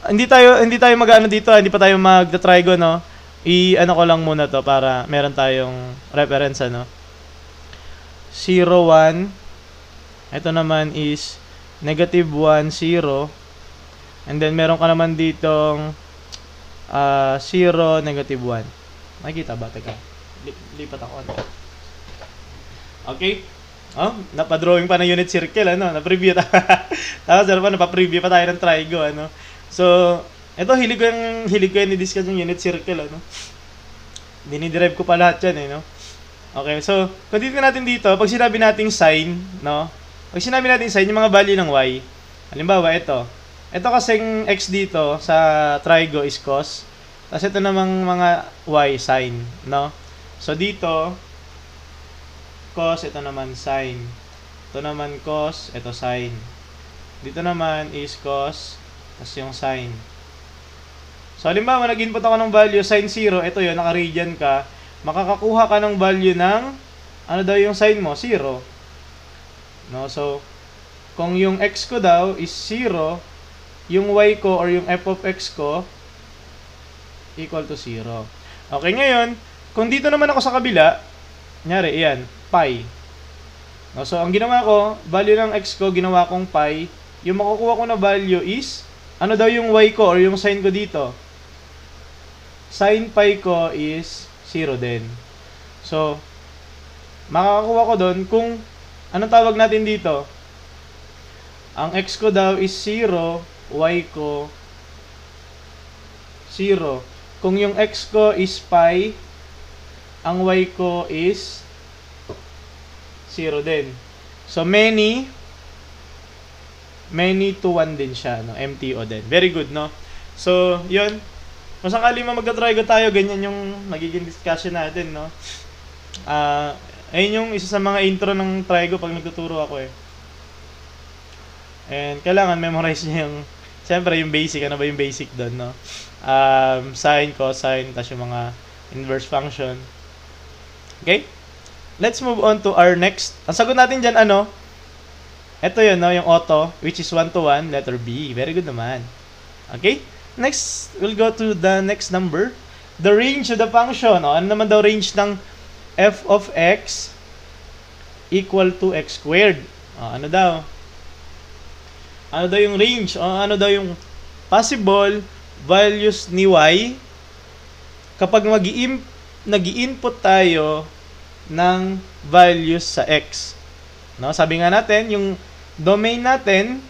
Hindi tayo mag-ano dito, hindi pa tayo mag-trigo, no? I-ano ko lang muna to para meron tayong reference, ano? 0, 1. Ito naman is negative 1, 0. And then, meron ka naman ditong 0, negative 1. Nakikita ba? Teka. Lipat ako. Okay. Napadrawing pa ng unit circle, ano? Na-preview tapos, pa-preview pa tayo ng trigo, ano? So, ito, hilig ko yung i-discuss yung unit circle, ano? Diniderive ko pa lahat yan, no? Okay, so, kung dito natin dito, pag sinabi nating sin, no? Pag sinabi nating sin, yung mga value ng y, halimbawa, ito kasing x dito sa trigo is cos, tapos ito namang mga y, sin, no? So, dito, cos, ito naman sin. Ito naman cos, ito sin. Dito naman is cos, tapos yung sin. So, halimbawa, nag-input ako ng value, sin 0, ito yun, naka-radian ka, makakakuha ka ng value ng, ano daw yung sin mo? 0. No? So, kung yung x ko daw is 0, yung y ko or yung f of x ko equal to 0. Okay, ngayon, kung dito naman ako sa kabila, kunyari, iyan, pi. No, so, ang ginawa ko, value ng x ko, ginawa kong pi, yung makukuha ko na value is, ano daw yung y ko or yung sin ko dito? Sin pi ko is 0 din. So, makakakuha ko doon kung, anong tawag natin dito? Ang x ko daw is 0, y ko 0. Kung yung x ko is pi, ang y ko is 0 din. So, many to 1 din siya, no? MTO din. Very good, no? So, yun. Kung sakali mag-try ko tayo, ganyan yung magiging discussion natin, no? Ayun yung isa sa mga intro ng Trigo pag nagtuturo ako eh. And kailangan memorize niyo yung, siyempre yung basic, ano ba yung basic doon, no? Sine, cosine, tas yung mga inverse function. Okay? Let's move on to our next. Ang sagot natin dyan, ano? Ito yun, no? Yung auto, which is 1 to 1, letter B. Very good naman. Okay? Next, we'll go to the next number. The range of the function. O, ano naman daw range ng f of x equal to x squared? O, ano daw? Ano daw yung range? O, ano daw yung possible values ni y kapag nag-i-input tayo ng values sa x? No? Sabi nga natin, yung domain natin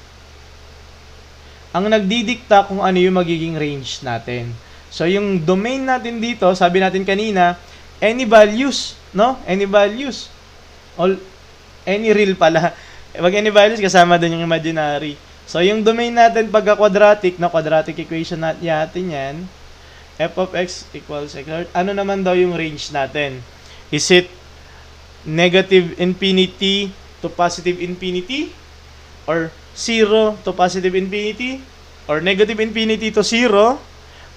ang nagdidikta kung ano yung magiging range natin. So, yung domain natin dito, sabi natin kanina, any values, no? Any values. Any real pala. Pag any values, kasama din yung imaginary. So, yung domain natin pagka-quadratic, no? Quadratic equation natin yan, f of x equals x. Ano naman daw yung range natin? Is it negative infinity to positive infinity? Or 0 to positive infinity, or negative infinity to 0,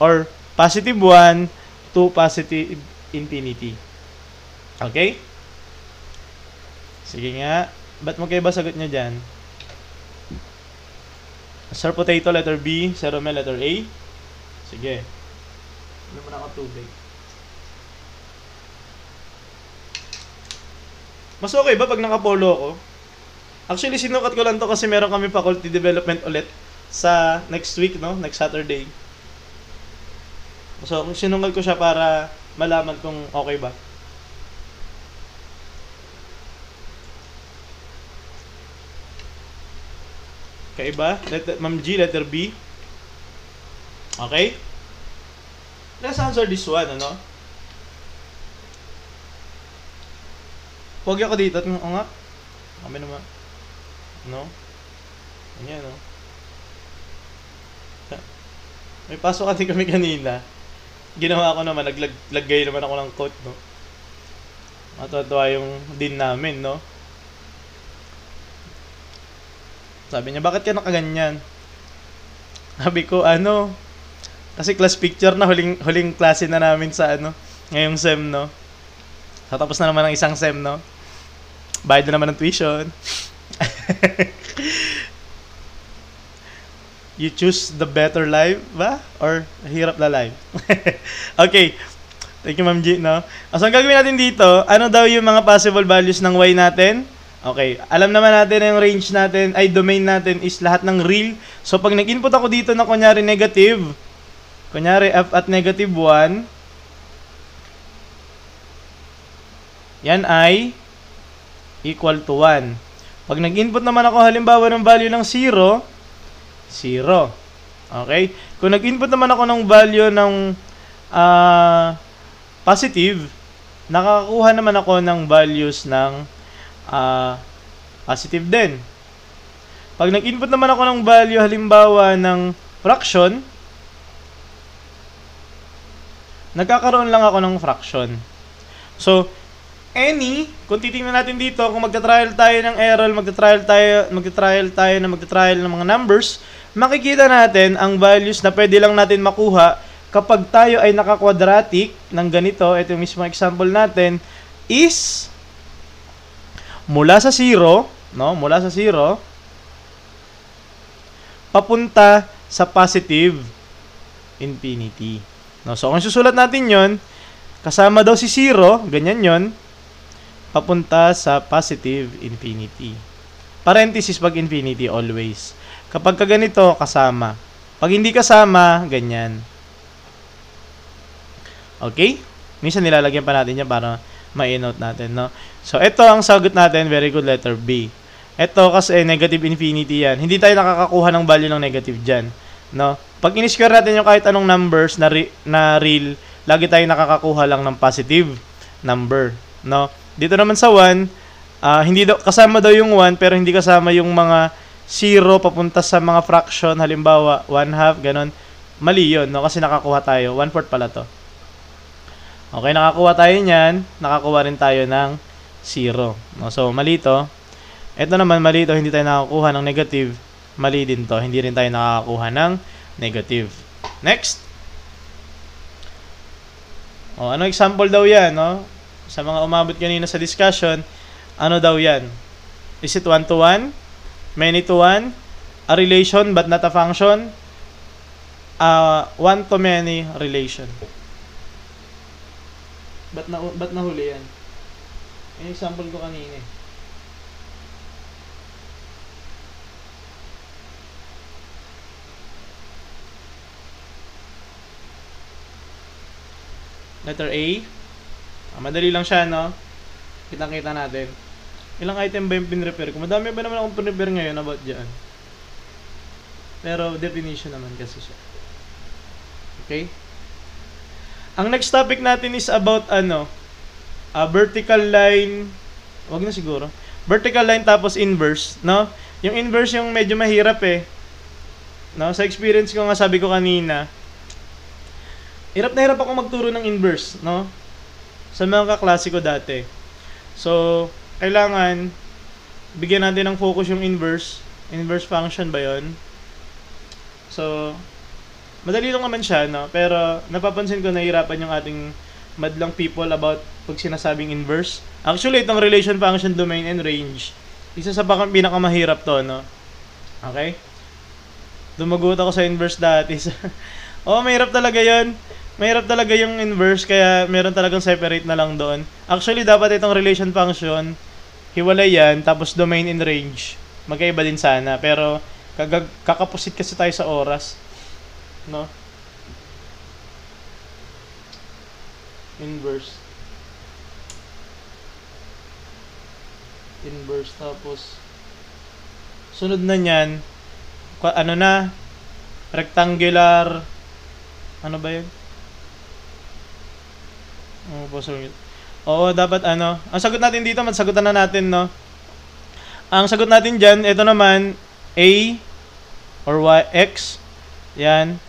or positive 1 to positive infinity. Okay? Sige nga. Ba't magkaiba sagot nyo dyan? Sir Potato, letter B. Sir Romel, letter A. Sige. Ano mo na ako tubig? Mas okay ba pag nakapolo ako? Actually, sinukat ko lang to kasi meron kami faculty development ulit sa next week, no? Next Saturday. So, sinukat ko siya para malaman kung okay ba. Kaiba? Ma'am G, letter B. Okay? Let's answer this one, ano? Huwag ako dito. O nga. Kami naman. No? Ayan, no? May pasok kasi kami kanina. Ginawa ko naman, naglagay naman ako ng quote, no? Matutuwa yung din namin, no? Sabi niya, bakit ka nakaganyan? Sabi ko, ano? Kasi class picture na, huling klase na namin sa, ano, ngayong SEM, no? Tatapos na naman ang isang SEM, no? Bayad na naman ng tuition. You choose the better life ba? Or hirap na life? Okay. Thank you, Ma'am G, no? So, ang gagawin natin dito, ano daw yung mga possible values ng y natin? Okay. Alam naman natin na yung range natin, ay domain natin is lahat ng real. So, pag nag-input ako dito na kunyari negative, kunyari f at negative 1, yan ay equal to 1. Pag nag-input naman ako halimbawa ng value ng 0, 0. Okay? Kung nag-input naman ako ng value ng positive, nakakakuha naman ako ng values ng positive din. Pag nag-input naman ako ng value halimbawa ng fraction, nagkakaroon lang ako ng fraction. So, kung titingnan natin dito, kung magta-trial tayo ng error, magta-trial ng mga numbers, makikita natin ang values na pwede lang natin makuha kapag tayo ay naka-quadratic ng ganito. Ito yung mismo example natin is mula sa 0, no? Mula sa 0 papunta sa positive infinity. No? So, kung susulat natin 'yon, kasama daw si 0, ganyan 'yon, papunta sa positive infinity. Parenthesis pag infinity always. Kapag ka ganito, kasama. Pag hindi kasama, ganyan. Okay? Minsan nilalagyan pa natin yan para ma-note natin, no? So, ito ang sagot natin. Very good, letter B. Ito kasi negative infinity yan. Hindi tayo nakakakuha ng value ng negative dyan, no? Pag in-square natin yung kahit anong numbers na real, lagi tayo nakakakuha lang ng positive number, no? Dito naman sa 1, hindi kasama daw yung 1, pero hindi kasama yung mga 0 papunta sa mga fraction. Halimbawa, 1/2, ganun. Mali yun, no? Kasi nakakuha tayo. 1/4 pala to. Okay, nakakuha tayo niyan, nakakuha rin tayo ng 0. No? So, mali to. Ito naman, mali to, hindi tayo nakakuha ng negative. Mali din to, hindi rin tayo nakakuha ng negative. Next. O, ano example daw yan, no? Sa mga umabot kanina sa discussion, ano daw yan? Is it 1-to-1? Many-to-1? A relation but not a function? One-to-many relation. Ba't nahuli yan? Yung example ko kanina eh. Letter A. Madali lang siya, no? Kitang-kita natin. Ilang item ba yung pin-repair ko? Madami ba naman akong pin-repair ngayon about dyan? Pero definition naman kasi siya. Okay? Ang next topic natin is about vertical line. Wag na siguro. Vertical line tapos inverse, no? Yung inverse yung medyo mahirap eh. No, sa experience ko nga sabi ko kanina, hirap na hirap ako magturo ng inverse, no? Sa mga kaklase ko dati. So, kailangan bigyan natin ng focus yung inverse. Inverse function ba 'yon? So, madali lang naman siya, no? Pero napapansin ko nahihirapan yung ating madlang people about pag sinasabing inverse. Actually, itong relation function, domain, and range, isa sa pinakamahirap to, no? Okay? Dumagot ako sa inverse dati. Oh, mahirap talaga yun. Mahirap talaga yung inverse, kaya meron talagang separate na lang doon. Actually, dapat itong relation function, hiwalay yan, tapos domain and range. Magkaiba din sana, pero kakapusit kasi tayo sa oras. No? Inverse tapos sunod na niyan ano na rectangular, ano ba 'yun? Oo, dapat ang sagot natin dito, magsagutan na natin, no? Ang sagot natin diyan, ito naman a or y, x. Yan.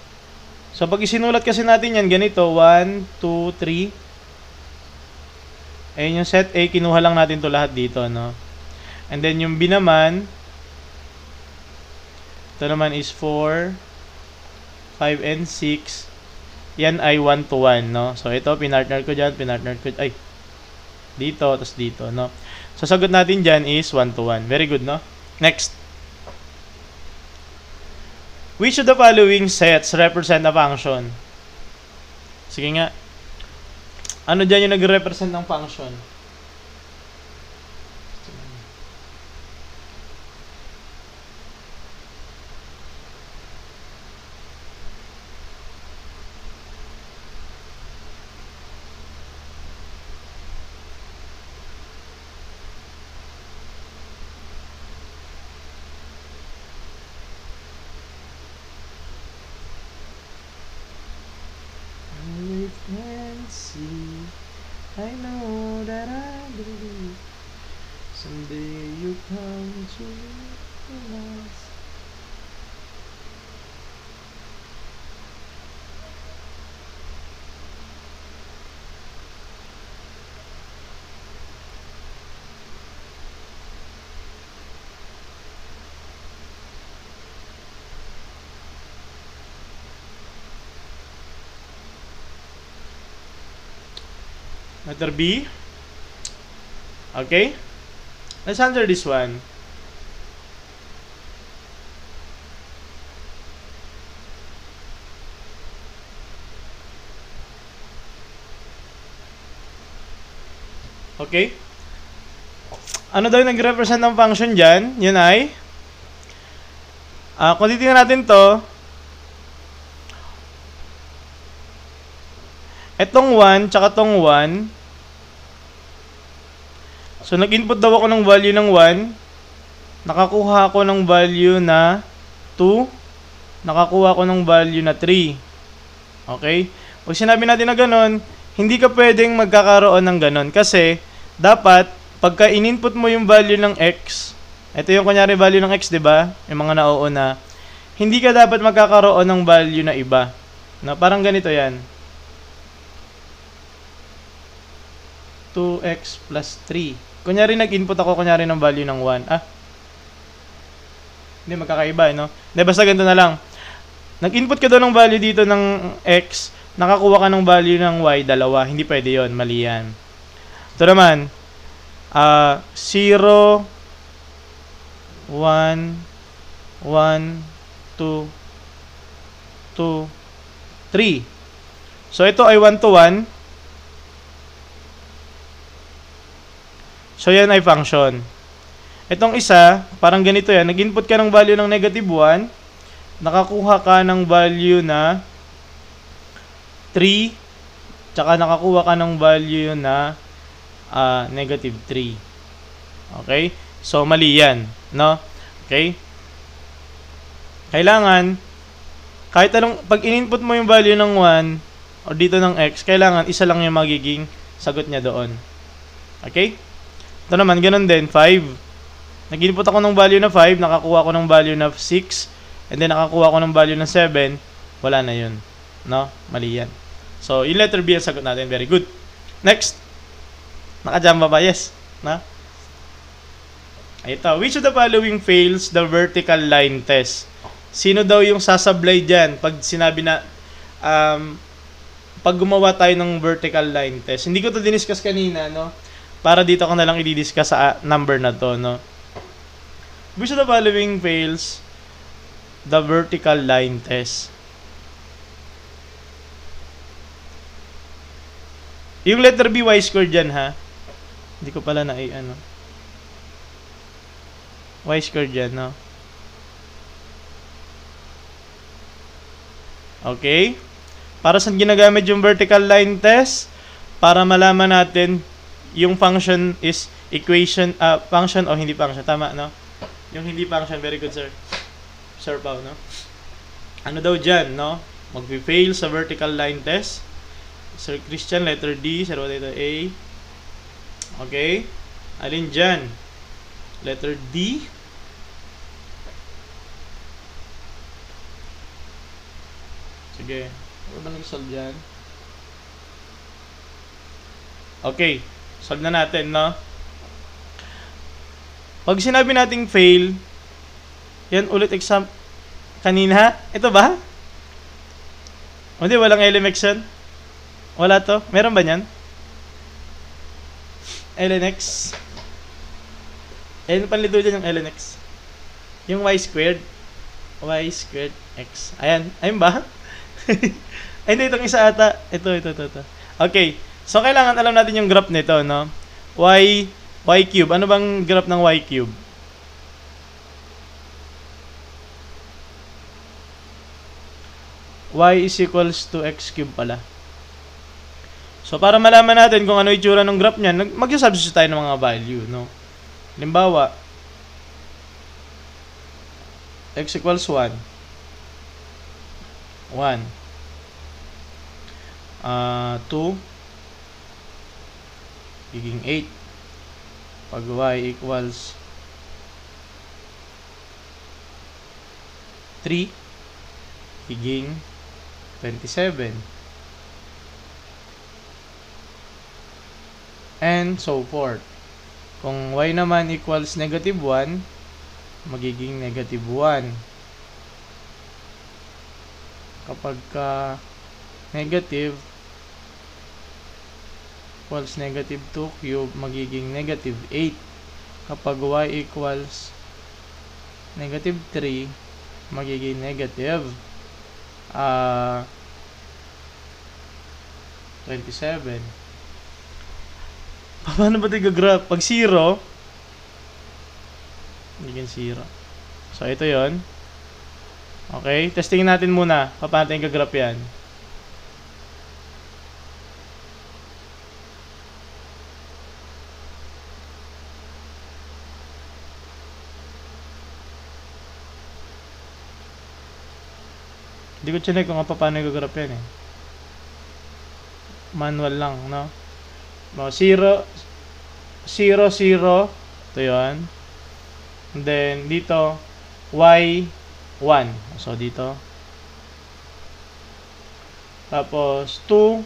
So, pag isinulat kasi natin yan, ganito, 1, 2, 3. Ayun yung set A, kinuha lang natin to lahat dito, no? And then, yung B naman, ito naman is 4, 5, and 6. Yan ay 1-to-1, no? So, ito, pinartner ko dyan, dito, tapos dito, no? So, sagot natin dyan is 1-to-1. Very good, no? Next. Which of the following sets represent a function? Sige nga. Ano dyan yung nag-represent ng function? I know that I believe someday you come to realize. Letter B. Okay. Let's answer this one. Okay. Ano daw yung nag-represent ng function dyan? Yun ay Kung titingnan natin to, etong 1, tsaka tong 1. So, nag-input daw ako ng value ng 1. Nakakuha ako ng value na 2. Nakakuha ako ng value na 3. Okay? Pag sinabi natin na ganon, hindi ka pwedeng magkakaroon ng ganon. Kasi, dapat, pagka in-input mo yung value ng x, ito yung kunyari value ng x, diba? Yung mga nauuna. Hindi ka dapat magkakaroon ng value na iba. No? Parang ganito yan. 2x plus 3. Kunyari nag-input ako kunyari ng value ng 1. Hindi magkakaiba, no? Hindi, basta ganito na lang. Nag-input ka doon ng value dito ng x, nakakuha ka ng value ng y, dalawa. Hindi pwede yon, mali yan. Ito naman, 0, 1, 1, 2, 2, 3. So, ito ay 1 to 1. So, yan ay function. Itong isa, parang ganito yan. Nag-input ka ng value ng negative 1. Nakakuha ka ng value na 3. Tsaka nakakuha ka ng value na negative 3. Okay? So, mali yan. No? Okay? Kailangan, kahit anong, pag in-input mo yung value ng 1, o dito ng x, kailangan isa lang yung magiging sagot niya doon. Okay? Ito naman, ganun din, 5. Nag-input ako ng value na 5, nakakuha ko ng value na 6, and then nakakuha ko ng value na 7, wala na yun. No? Mali yan. So, yung letter B ang sagot natin. Very good. Next. Nakajamba ba? Yes. Na? Ito. Which of the following fails the vertical line test? Sino daw yung sasablay dyan pag sinabi na, pag gumawa tayo ng vertical line test? Hindi ko to diniscuss kanina, no? Para dito ko na lang i-discuss sa number na to, no? Which of the following fails the vertical line test? Yung letter B, y squared dyan, ha? Hindi ko pala ano. Y squared dyan, no? Okay? Para saan ginagamit yung vertical line test? Para malaman natin yung function is equation, function o hindi function. Tama, no? Yung hindi function, very good, sir. Sir Pao, no? Ano daw dyan, no? Mag-fail sa vertical line test. Sir Christian, letter D. Sir, what ito? A. Okay? Alin dyan? Letter D. Sige. Ano ba nag-solve dyan? Okay. Solve na natin, no? Pag sinabi nating fail, yan ulit exam kanina. Ito ba? Hindi, walang LMX yan. Wala to. Meron ba yan? LNX. Ayun, panlito dyan yung LNX. Yung y squared. Y squared x. Ayan. Ayun ba? Ay, hindi. Itong isa ata. Ito. Okay. So, kailangan alam natin yung graph nito, no? Y cube. Ano bang graph ng y cube? Y is equals to x cube pala. So, para malaman natin kung ano yung itsura ng graph niyan, mag-substitute tayo ng mga value, no? Halimbawa, x equals 1. 1. 2. Giging 8. Pag y equals 3, giging 27. And so forth. Kung y naman equals negative 1, magiging negative 1. Kapag negative equals negative 2 cube, magiging negative 8. Kapag y equals negative 3, magiging negative 27. Paano ba ito graph? Pag 0, magiging 0. So, ito yon. Okay? Testingin natin muna. Paano tayong gagraph yan? Hindi ko chinek kung paano gagraph yan eh. Manual lang, no? 0, 0, 0. Ito yun. And then, dito, y, 1. So, dito. Tapos, 2,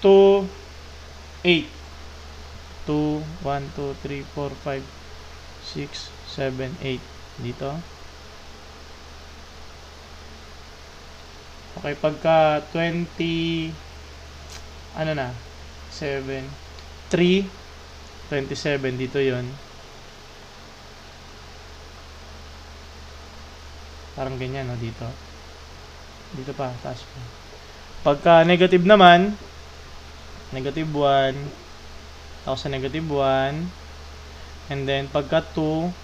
2, 8. 2, 1, 2, 3, 4, 5, 6, 7, 8. Dito. Okay, pagka 20, ano na, 7, 3, 27, dito yon. Parang ganyan, no, dito. Dito pa, taas pa. Pagka negative naman, negative 1, tapos sa negative 1, and then pagka 2,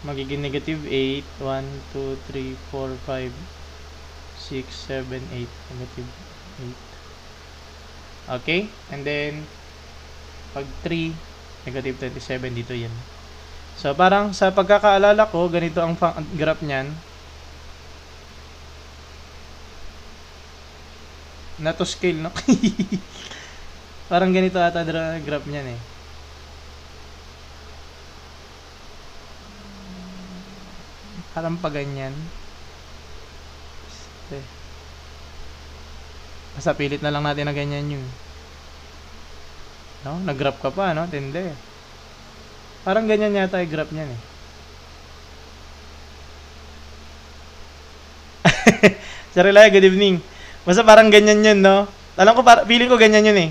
magiging negative 8, 1, 2, 3, 4, 5, 6, 7, 8, negative 8. Okay? And then, pag 3, negative 27, dito yan. So, parang sa pagkakaalala ko, ganito ang graph niyan. Na to scale, no? Parang ganito ata graph niyan eh. Parang pa ganyan. Basta pilit na lang natin na ganyan yun. No? Nag-graph ka pa, no? Tindi. Parang ganyan yata yung graph niyan eh. Sir Relaya, good evening. Basta parang ganyan yun, no? Alam ko, feeling ko ganyan yun eh.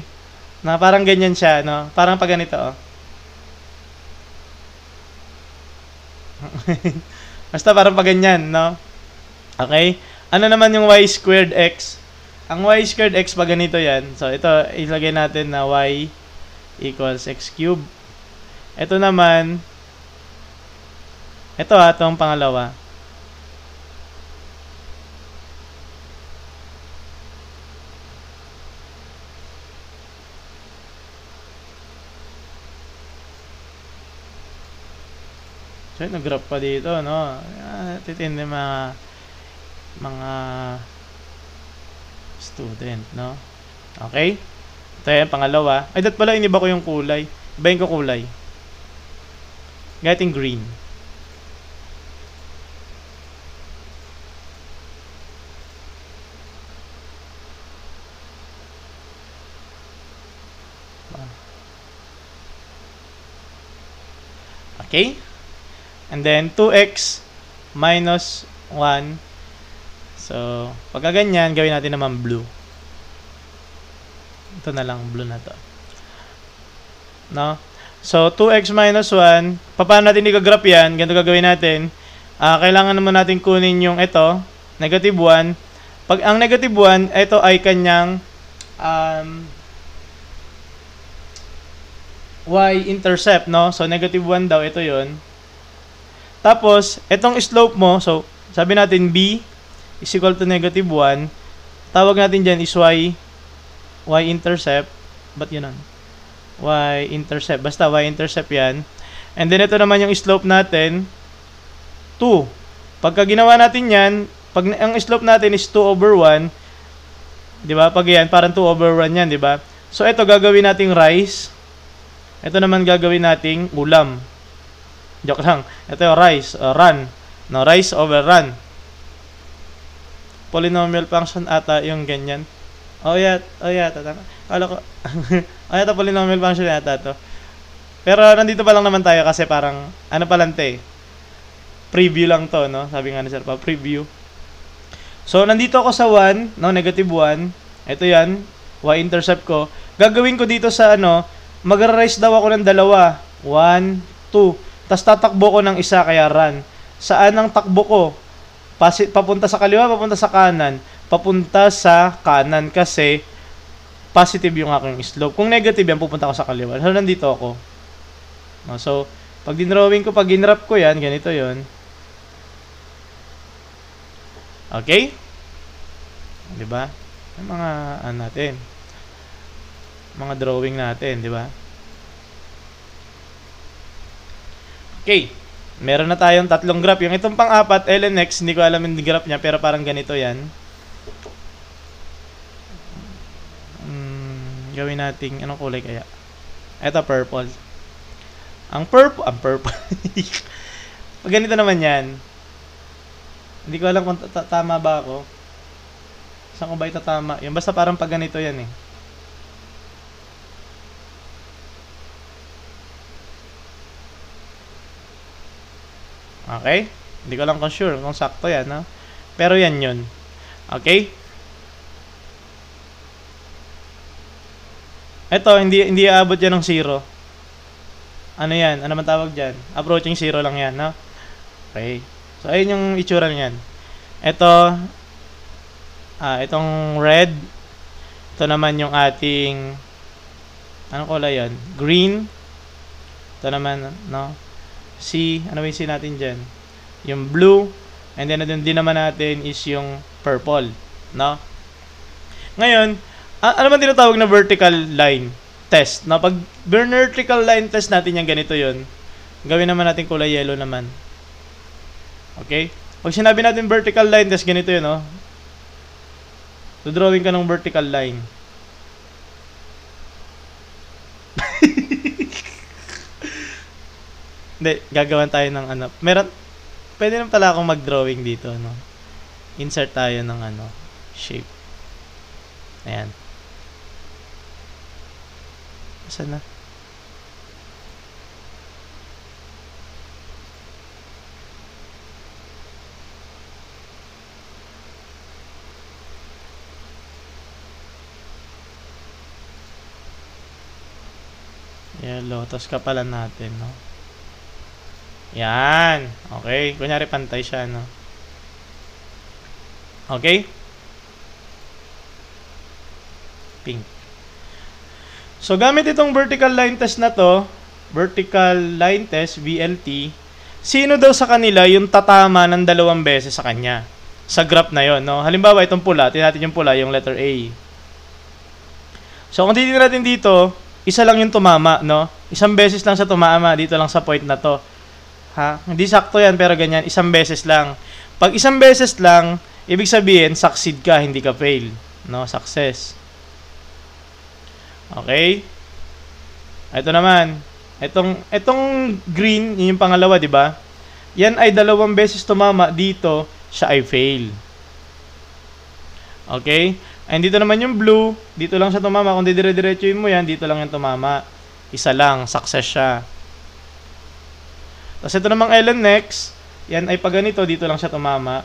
Na parang ganyan siya, no? Parang pa ganito, oh. Basta parang pa ganyan, no? Okay? Ano naman yung y squared x? Ang y squared x pa ganito yan. So, ito, ilagay natin na y equals x cubed. Ito naman, ito itong pangalawa. So, nag-graph pa dito, no? Titindi mga student, no? Okay? Ito yan, pangalawa. Ay, dat pala, iniba ko yung kulay. Ibahin ko kulay. Getting green. Okay? And then, 2x minus 1. So, pagka ganyan, gawin natin naman blue. Ito na lang, blue na to. No? So, 2x minus 1. Paano natin i-graph yan? Ganito gagawin natin. Kailangan naman natin kunin yung ito, negative 1. Pag ang negative 1, ito ay kanyang y-intercept, no? So, negative 1 daw, ito yon. Tapos, itong slope mo, so, sabi natin b is equal to negative 1. Tawag natin dyan is y-intercept. Ba't yun? Y-intercept. Basta y-intercept yan. And then, ito naman yung slope natin, 2. Pagka ginawa natin yan, pag ang slope natin is 2 over 1, di ba? Pag yan, parang 2 over 1 yan, di ba? So, ito gagawin nating rice. Ito naman gagawin nating ulam. Joke lang. Ito yung rice, run. No, rice over run. Polynomial function ata yung ganyan. Tama. Kala ko, yata polynomial function yata to. Pero nandito pa lang naman tayo kasi parang, ano pa lang te, preview lang to, no? Sabi nga ni sir pa, preview. So, nandito ako sa 1, no? Negative 1. Ito yan, y-intercept ko. Gagawin ko dito sa ano, mag-rise daw ako ng dalawa. 1, 2. Tapos tatakbo ko ng isa, kaya run. Saan ang takbo ko? Papunta sa kaliwa, papunta sa kanan. Papunta sa kanan kasi positive yung aking slope. Kung negative yan, pupunta ako sa kaliwa. So, nandito ako. So, pag dinrawing ko, pag ginrap ko yan, ganito yon. Okay? Di ba? Yung mga ano natin. Mga drawing natin, di ba? Okay. Meron na tayong tatlong graph. Yung itong pang-apat, LNX, hindi ko alam yung graph niya, pero parang ganito yan. Gawin natin, anong kulay kaya? Ito, purple. Ang purple. Pag ganito naman yan, hindi ko alam kung tama ba ako. Saan ko ba ito tama? Yung basta parang pag ganito yan eh. Okay? Hindi ko lang kung sure kung sakto yan, no? Pero yan yun. Okay? Ito, hindi aabot yan ng 0. Ano yan? Ano man tawag dyan? Approaching 0 lang yan, no? Okay. So, ayun yung itsura niyan. Ito, itong red. Ito naman yung ating, anong kulay yan? Green. Ito naman, no? C, ano ba yung C natin dyan? Yung blue. And then, din naman natin is yung purple, no? Ngayon, ano man tinatawag na vertical line test? No? Pag vertical line test natin yung ganito yun, gawin naman natin kulay yellow naman. Okay? Pag sinabi natin vertical line test, ganito yun, no? So, drawing ka ng vertical line. Hindi, gagawan tayo ng ano. Pwede naman pala akong mag-drawing dito, no? Insert tayo ng ano, shape. Ayan. Saan na? Yellow. Tapos kapalan natin, no? Yan. Okay. Kunyari pantay siya, no? Okay? Pink. So, gamit itong vertical line test na to, vertical line test, VLT, sino daw sa kanila yung tatama ng 2 beses sa kanya? Sa graph na yon, no? Halimbawa, itong pula, tingnan natin yung pula, yung letter A. So, kung titignan natin dito, isa lang yung tumama, no? Isang beses lang sa tumama, dito lang sa point na to. Ha? Hindi sakto yan, pero ganyan, isang beses lang. Pag isang beses lang, ibig sabihin, succeed ka, hindi ka fail. No? Success. Okay? Ito naman. Itong green, yun yung pangalawa, di ba? Yan ay 2 beses tumama, dito, siya ay fail. Okay? And dito naman yung blue, dito lang siya tumama. Kung dire-diretsuin mo yan, dito lang yung tumama. Isa lang, success siya. Tapos ito namang LNX, yan ay pag ganito, dito lang siya tumama.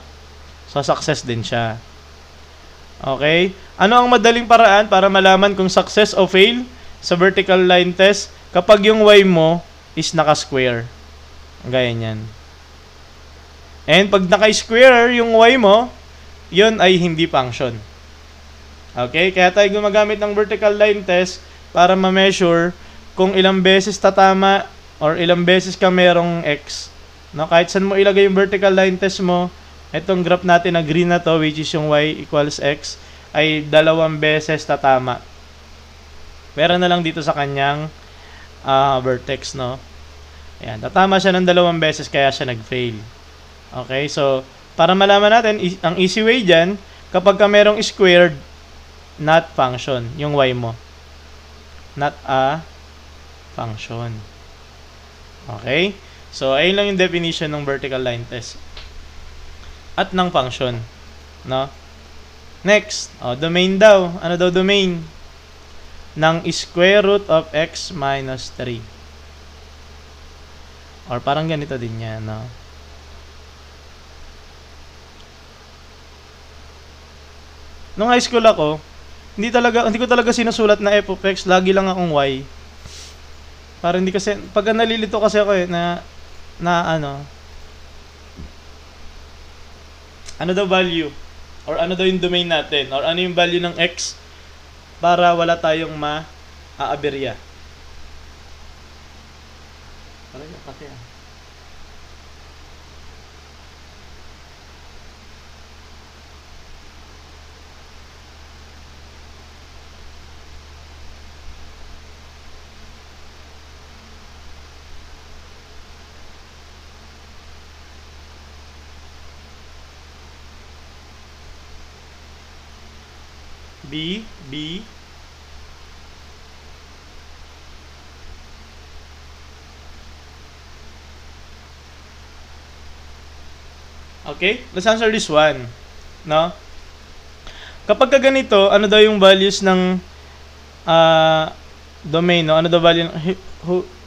So, success din siya. Okay? Ano ang madaling paraan para malaman kung success o fail sa vertical line test kapag yung y mo is naka-square? Gaya niyan. And pag naka-square yung y mo, yun ay hindi function. Okay? Kaya tayo gumagamit ng vertical line test para ma-measure kung ilang beses tatama or ilang beses ka merong x. No? Kahit saan mo ilagay yung vertical line test mo, itong graph natin na green na to, which is yung y equals x, ay 2 beses tatama. Meron na lang dito sa kanyang vertex, no? Ayan, tatama siya ng 2 beses, kaya siya nag-fail. Okay, so, para malaman natin, ang easy way dyan, kapag ka merong squared, not function, yung y mo. Not a function. Okay? So, ayun lang yung definition ng vertical line test. At ng function. No? Next, domain daw. Ano daw domain? Ng square root of x minus 3. Or parang ganito din yan, no? Nung high school ako, hindi ko talaga sinusulat na f of x, lagi lang akong y. Para hindi kasi, pag nalilito kasi ako ano daw value? Or ano daw yung domain natin? Or ano yung value ng x para wala tayong ma-aaberya? Parang yung kasi ah. B. Okay? Let's answer this one. No? Kapag ganito, ano daw yung values ng domain, no? Ano daw value ng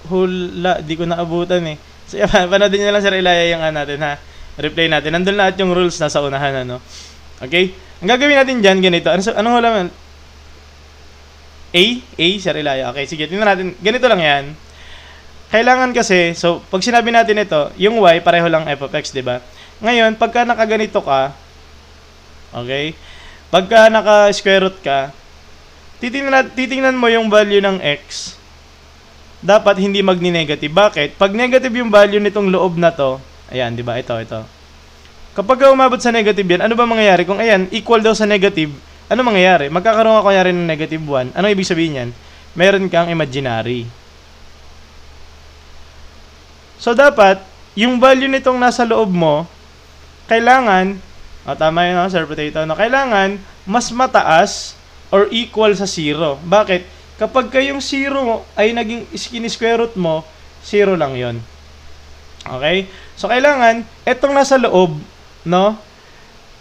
hula, di ko naabutan eh. So, panoodin nyo lang Sir Ilaya yung natin ha. Replay natin. Nandun lahat yung rules nasa unahan, ano. Okay? Ang gagawin natin dyan, ganito. Anong hula man? A, Sir Ilaya. Okay, sige, tingnan natin. Ganito lang yan. Kailangan kasi, so, pag sinabi natin ito, yung y, pareho lang f of x, diba? Ngayon, pagka nakaganito ka, okay, pagka naka-square root ka, titingnan mo yung value ng x, dapat hindi magni-negative. Bakit? Pag negative yung value nitong loob na to, ayan, diba? Ito. Kapag umabot sa negative yan, ano ba mangyayari? Kung ayan, equal daw sa negative, ano mangyayari? Magkakaroon ka kunyari ng negative 1. Ano ibig sabihin yan? Meron kang imaginary. So, dapat, yung value nitong nasa loob mo, kailangan, tama yun, Sir Potato, no? Kailangan, mas mataas or equal sa 0. Bakit? Kapag kayong 0 ay naging square root mo, 0 lang yon. Okay? So, kailangan, etong nasa loob, no?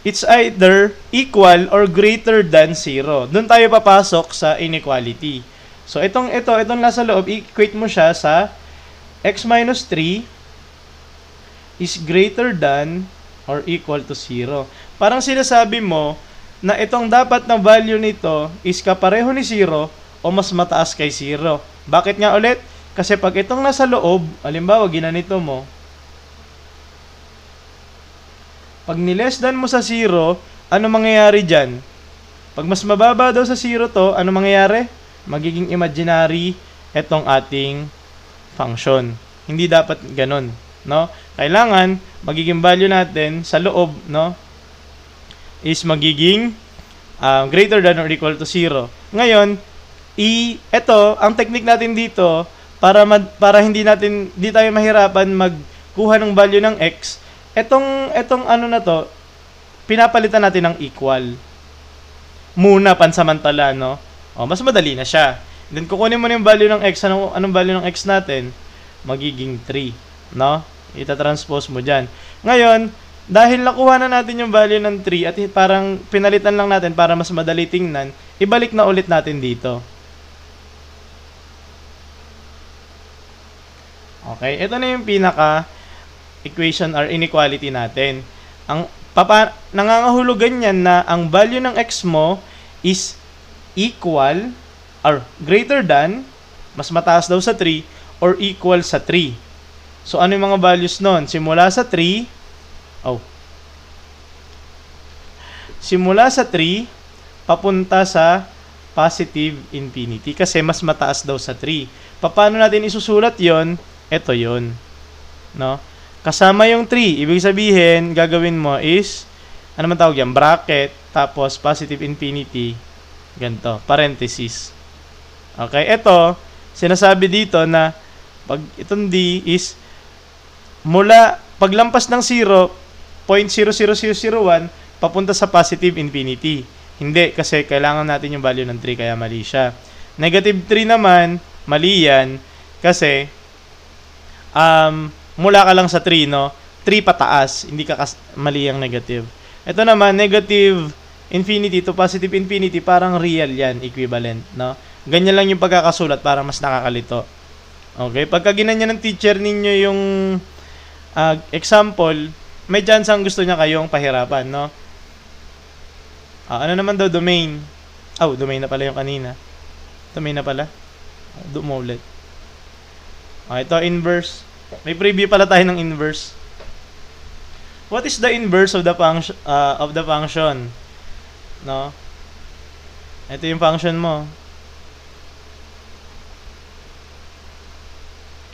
It's either equal or greater than 0. Doon tayo papasok sa inequality. So, itong nasa loob, equate mo siya sa x minus 3 is greater than or equal to 0. Parang sinasabi mo na itong dapat na value nito is kapareho ni 0 o mas mataas kay 0. Bakit nga ulit? Kasi pag itong nasa loob, halimbawa ginanito mo, pag ni-less than mo sa 0, ano mangyayari dyan? Pag mas mababa daw sa 0 to, ano mangyayari? Magiging imaginary itong ating function. Hindi dapat ganun, no? Kailangan magiging value natin sa loob, no, is magiging greater than or equal to 0. Ngayon, ito ang technique natin dito para hindi tayo mahirapan magkuha ng value ng x. Etong ano na to, pinapalitan natin ng equal. Muna pansamantala, no? Mas madali na siya. Then kukunin mo na yung value ng x. Anong value ng x natin? Magiging 3, no? Itatranspose mo dyan. Ngayon, dahil nakuha na natin yung value ng 3 at parang pinalitan lang natin para mas madali tingnan, ibalik na ulit natin dito. Okay, ito na yung pinaka equation or inequality natin. Nangangahulugan yan na ang value ng x mo is equal or greater than, mas mataas daw sa 3, or equal sa 3. So, ano yung mga values nun? Simula sa 3, papunta sa positive infinity. Kasi mas mataas daw sa 3. Paano natin isusulat yon? Ito yon, no? Kasama yung 3. Ibig sabihin, gagawin mo is, ano man tawag yan? Bracket, tapos positive infinity. Ganito, parenthesis. Okay, ito, sinasabi dito na, pag itong D is, mula, paglampas ng 0.00001, papunta sa positive infinity. Hindi, kasi kailangan natin yung value ng 3, kaya mali siya. Negative 3 naman, mali yan, kasi, mula ka lang sa 3, no? 3 pataas, hindi ka mali ang negative. Ito naman, negative infinity to positive infinity, parang real yan, equivalent, no? Ganyan lang yung pagkakasulat para mas nakakalito. Okay, pagka ginanyan ng teacher ninyo yung example, may chance ang gusto niya kayong pahirapan, no? Ano naman daw, domain? Domain na pala yung kanina. Domain na pala. Do mo ulit. Ito, inverse. May preview pala tayo ng inverse. What is the inverse of the function? No? Ito yung function mo.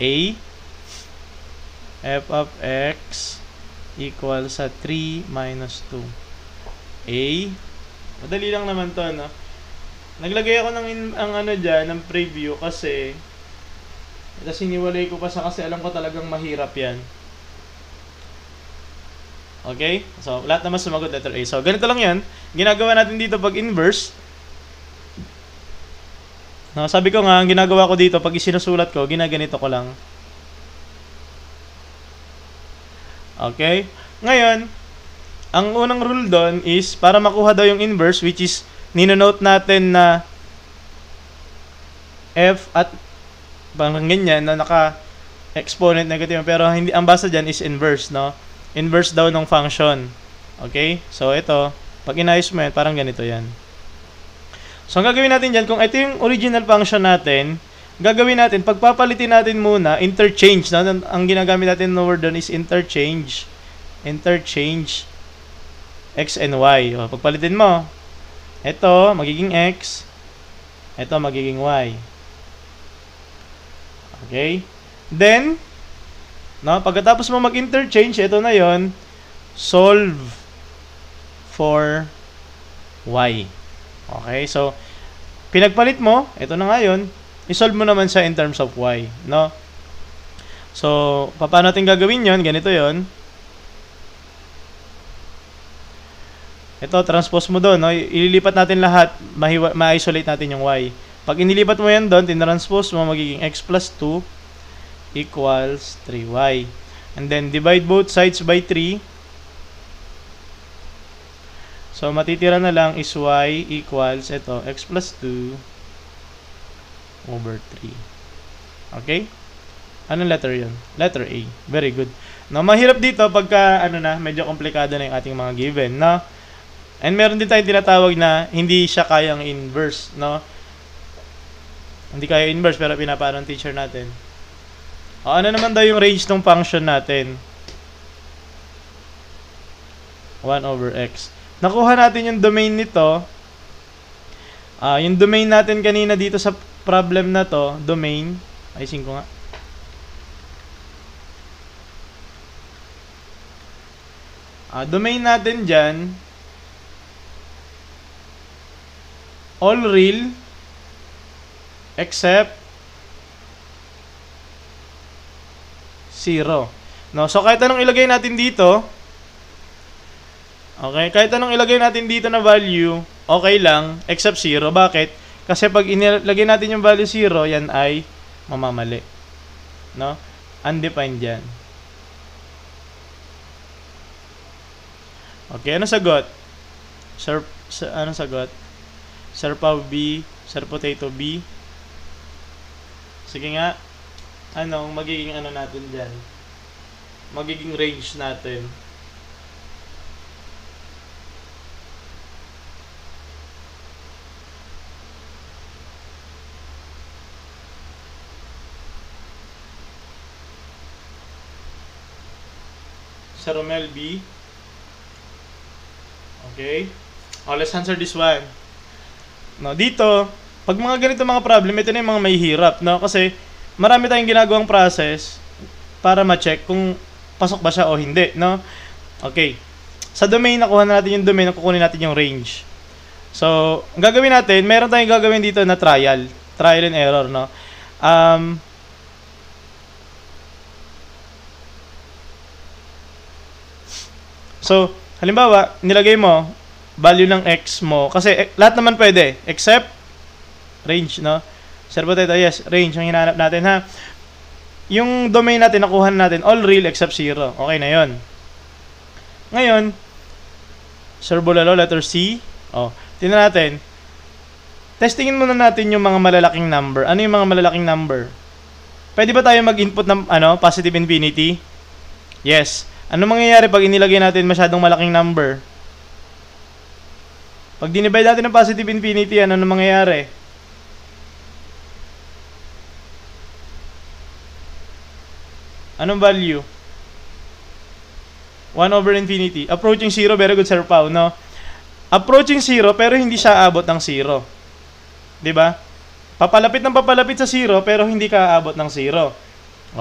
A f of x equals sa 3 minus 2. A, madali lang naman to, no? Naglagay ako ng ng preview kasi tapos siniwalay ko pa kasi alam ko talagang mahirap yan. Okay? So, lahat naman sumagot letter A. So, ganito lang yan. Ginagawa natin dito pag inverse. No, sabi ko nga, ang ginagawa ko dito, pag isinusulat ko, ginaganito ko lang. Okay? Ngayon, ang unang rule doon is, para makuha daw yung inverse, which is, ninonote natin na f at parang ganyan, na naka-exponent negative, pero hindi, ang basa dyan is inverse, no? Inverse daw ng function. Okay? So, ito, pag inayos mo yan, parang ganito yan. So, ang gagawin natin dyan, kung ito yung original function natin, gagawin natin, pagpapalitin natin muna, interchange. No? Ang ginagamit natin na word doon is interchange. Interchange x and y. O, pagpalitin mo, ito, magiging x. Ito, magiging y. Okay? Then, no, pagkatapos mo mag-interchange, ito na yon, solve for y. Okay? So, pinagpalit mo, ito na nga yun, isolve mo naman siya in terms of y. No? So, paano natin gagawin yon? Ganito yon. Ito, transpose mo doon. No? Ililipat natin lahat, ma-isolate natin yung y. Pag inilipat mo yan doon, tinranspose mo, magiging x plus 2 equals 3y. And then, divide both sides by 3. So, matitira na lang is y equals, ito, x plus 2 over 3. Okay? Anong letter yun? Letter A. Very good. No, mahirap dito pagka, medyo komplikado na yung ating mga given, no? And meron din tayong tinatawag na hindi siya kayang inverse, no? Hindi kaya inverse, pero pinapaano ng teacher natin. O, ano naman daw yung range ng function natin? 1 over x. Nakuha natin yung domain nito. Yung domain natin kanina dito sa problem na to, domain, ayusin ko nga. Domain natin dyan, all real, except 0. No, so kahit anong ilagay natin dito, okay, kahit anong ilagay natin dito na value, okay lang, except 0. Bakit? Kasi pag inilagay natin yung value 0, yan ay mamamali. No? Undefined yan. Okay, ano sagot? Anong sagot? Sir Pau B, Sir Potato B. Sige nga. Anong magiging natin dyan? Magiging range natin. Sir Romel B. Okay. Let's answer this one. No, dito, pag mga ganito mga problem, ito na yung mga may hirap, no? Kasi marami tayong ginagawang process para ma-check kung pasok ba siya o hindi, no? Okay. Sa domain, nakuha na natin yung domain, kukunin natin yung range. So, ang gagawin natin, meron tayong gagawin dito na trial and error, no? So, halimbawa, nilagay mo value ng x mo, kasi lahat naman pwede, except range, no? Sir Potato, yes, range ang hinahanap natin, ha? Yung domain natin, nakuha natin, all real except 0. Okay na yon. Ngayon, Sir Bulalo, letter C. Tingnan natin. Testingin muna natin yung mga malalaking number. Ano yung mga malalaking number? Pwede ba tayo mag-input ng positive infinity? Yes. Ano mangyayari pag inilagay natin masyadong malaking number? Pag dinivide natin ng positive infinity, ano mangyayari? Anong value? 1 over infinity. Approaching 0, very good, Sir Pau, no? Approaching 0, pero hindi siya aabot ng 0. Diba? Papalapit sa 0, pero hindi ka aabot ng 0.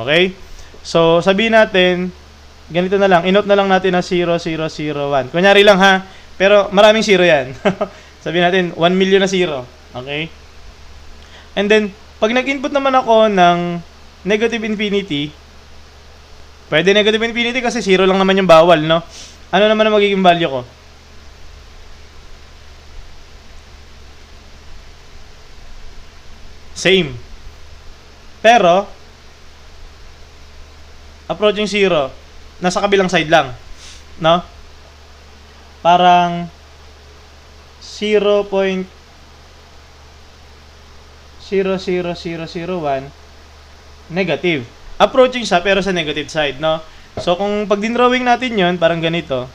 Okay? So, sabihin natin, ganito na lang. Inote na lang natin na 0, 0, 0, 1. Kunyari lang, ha? Pero maraming 0 yan. Sabihin natin, 1 million na 0. Okay? And then, pag nag-input naman ako ng negative infinity, pwede negative infinity kasi 0 lang naman yung bawal, no? Ano naman ang magiging value ko? Same. Pero, approaching 0, nasa kabilang side lang. No? Parang 0.00001 negative. Approaching siya pero sa negative side, no? So, kung pag din-drawing natin yon parang ganito.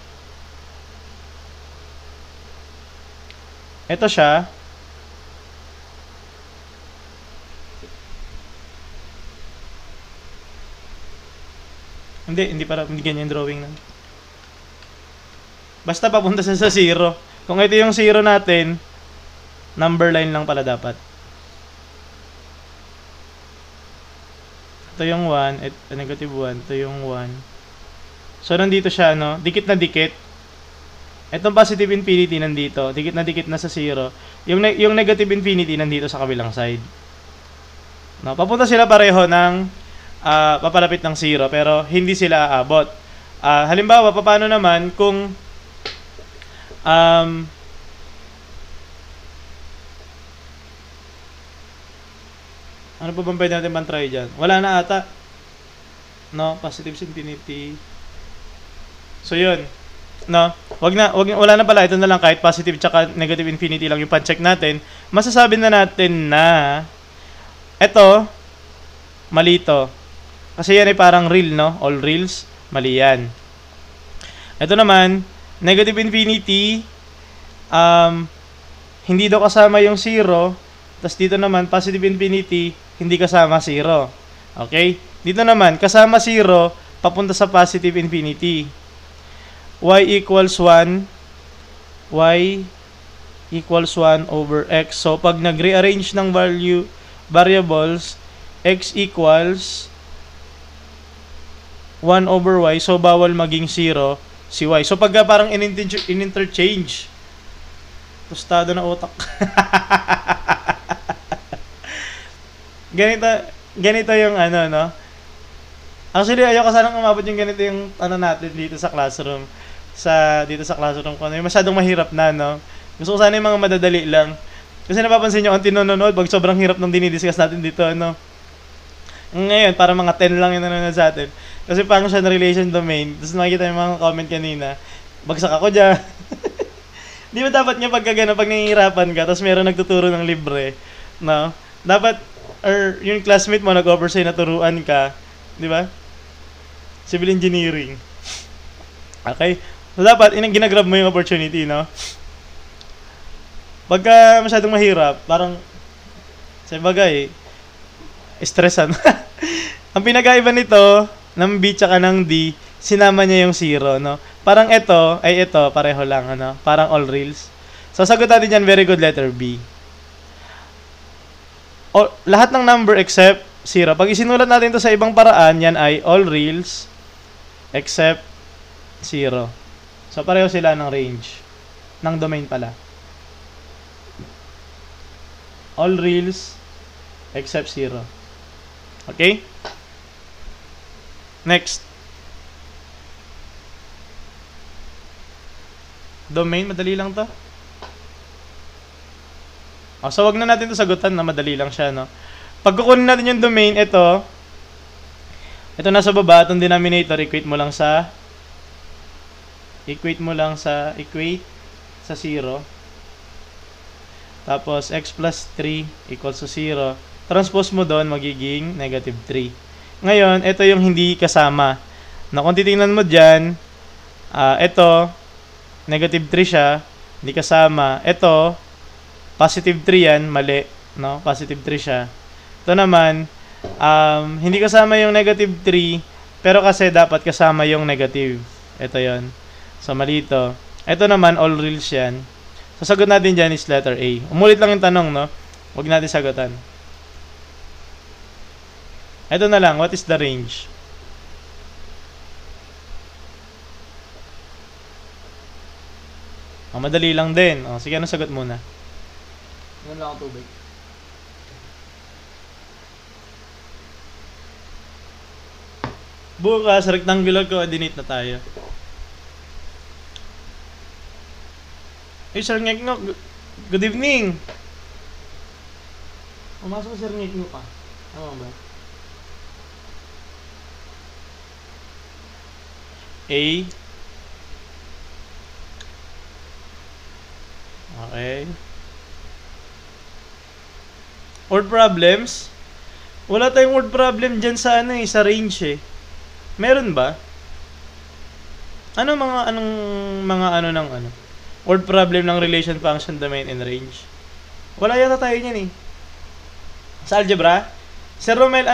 Ito siya. Hindi ganyan drawing na. Basta papunta sa 0. Kung ito yung 0 natin, number line lang pala dapat. Ito yung 1, negative 1, ito yung 1. So, nandito siya, no? Dikit na dikit. Itong positive infinity nandito, dikit na sa 0. Yung negative infinity nandito sa kabilang side. No? Papunta sila pareho ng papalapit ng 0, pero hindi sila aabot. Halimbawa, paano naman kung ano pa bang pwede natin try dyan? Wala na ata. No? Positive infinity. So, yun. No? Wala na pala. Ito na lang kahit positive tsaka negative infinity lang yung pan-check natin. Masasabi na natin na ito, mali ito. Kasi yan ay parang real, no? All reals, mali yan. Ito naman, negative infinity, hindi daw kasama yung 0. Tapos dito naman, positive infinity, hindi kasama 0. Okay? Dito naman, kasama 0, papunta sa positive infinity. Y equals 1. Y equals 1 over x. So, pag nag-rearrange ng variables, x equals 1 over y. So, bawal maging 0 si y. So, pagka parang in-interchange, tostado na utak. ganito yung ano, no? Actually, ayoko sanang umabot yung ganito yung ano natin dito sa classroom. Dito sa classroom ko. Yung masyadong mahirap na, no? Gusto ko sana yung mga madadali lang. Kasi napapansin nyo, ang tinonood, pag sobrang hirap nung dinidiscuss natin dito, ano? Ngayon, para mga 10 lang yung nanonood sa atin. Kasi function relation domain. Tapos makikita yung mga comment kanina. Bagsak ako dyan. Di ba dapat nga pag nangihirapan ka, tapos meron nagtuturo ng libre, no? Dapat, or yung classmate mo nag-offer sa'yo na turuan ka, di ba? Civil engineering. Okay? So, dapat, ginagrab mo yung opportunity, no? Pagka masyadong mahirap, parang, sa bagay, stressan. Ang pinagkaiba nito, ng B tsaka ng D, sinama niya yung 0, no? Parang ito, pareho lang, ano? Parang all reals. So, sagot natin dyan, very good, letter B. Lahat ng number except 0. Pag isinulat natin to sa ibang paraan, yan ay all reals except 0. So, pareho sila ng range. Ng domain pala. All reals except 0. Okay? Next. Domain, madali lang to. So, wag na natin to sagutan na madali lang siya, no? Pag kukunin natin yung domain, ito nasa baba, itong denominator, equate sa 0. Tapos, x plus 3 equals to 0. Transpose mo doon, magiging negative 3. Ngayon, ito yung hindi kasama. Na kung titingnan mo dyan, ito, negative 3 siya, hindi kasama. Ito, positive 3 yan, mali. No? Positive 3 siya. Ito naman, hindi kasama yung negative 3, pero kasi dapat kasama yung negative. Ito yon. So, mali ito. Ito naman, all reals yan. So, sagot natin dyan is letter A. Umulit lang yung tanong, no? Huwag natin sagutan. Ito na lang, what is the range? Madali lang din. Sige, anong sagot muna? Ngayon lang ako tubig. Bukas, rectangular coordinate na tayo. Hey, Sir Ngekno, good evening. Pumasok sa ringate mo pa. Tama ba? A. Okay. Word problems? Wala tayong word problem dyan sa ano eh, sa range eh. Meron ba? Anong mga ano ng ano? Word problem ng relation, function, domain, and range? Wala yata tayo niyan eh. Sa algebra? Sir Romel,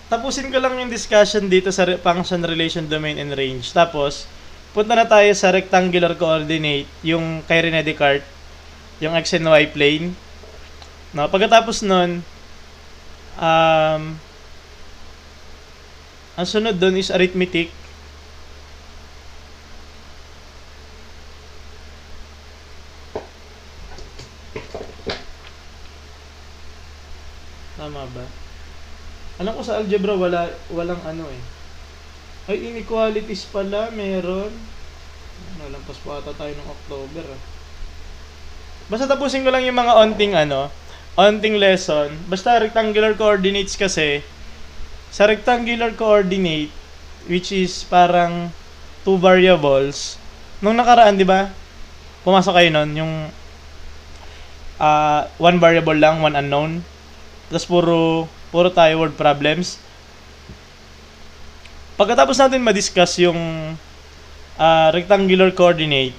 tapusin ko lang yung discussion dito sa function, relation, domain, and range. Tapos, punta na tayo sa rectangular coordinate, yung kay René Descartes, yung x and y plane. No, pagkatapos nun, ang sunod dun is arithmetic. Tama ba? Alam ko sa algebra walang ano eh. Ay, inequalities pala, meron. Nalampas po ata tayo ng October ah. Basta tapusin ko lang yung mga onting lesson. Basta rectangular coordinates kasi, sa rectangular coordinate, which is parang 2 variables, nung nakaraan, di ba? Pumasok kayo nun, yung 1 variable lang, 1 unknown. Tapos puro tayo word problems. Pagkatapos natin ma-discuss yung rectangular coordinate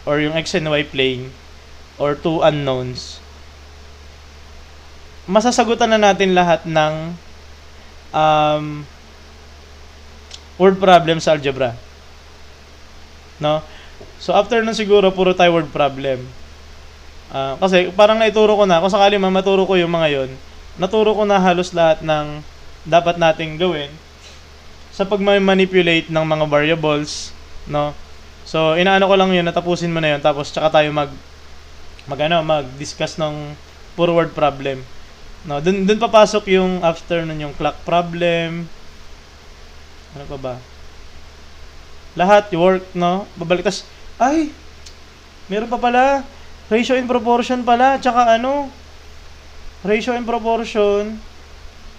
or yung x and y plane or 2 unknowns, masasagutan na natin lahat ng word problem sa algebra. No? So after nun siguro puro tayo word problem. Kasi parang naituro ko na, kung sakali maturo ko yung mga yon, naturo ko na halos lahat ng dapat nating gawin sa pag-manipulate ng mga variables, no? So inaano ko lang yun, natapusin mo na yun, tapos tsaka tayo mag-discuss ng puro word problem. No, dun papasok yung after nun yung clock problem. Ano pa ba? Lahat work, no? Babalik tas meron pa pala ratio in proportion pala, tsaka ratio in proportion,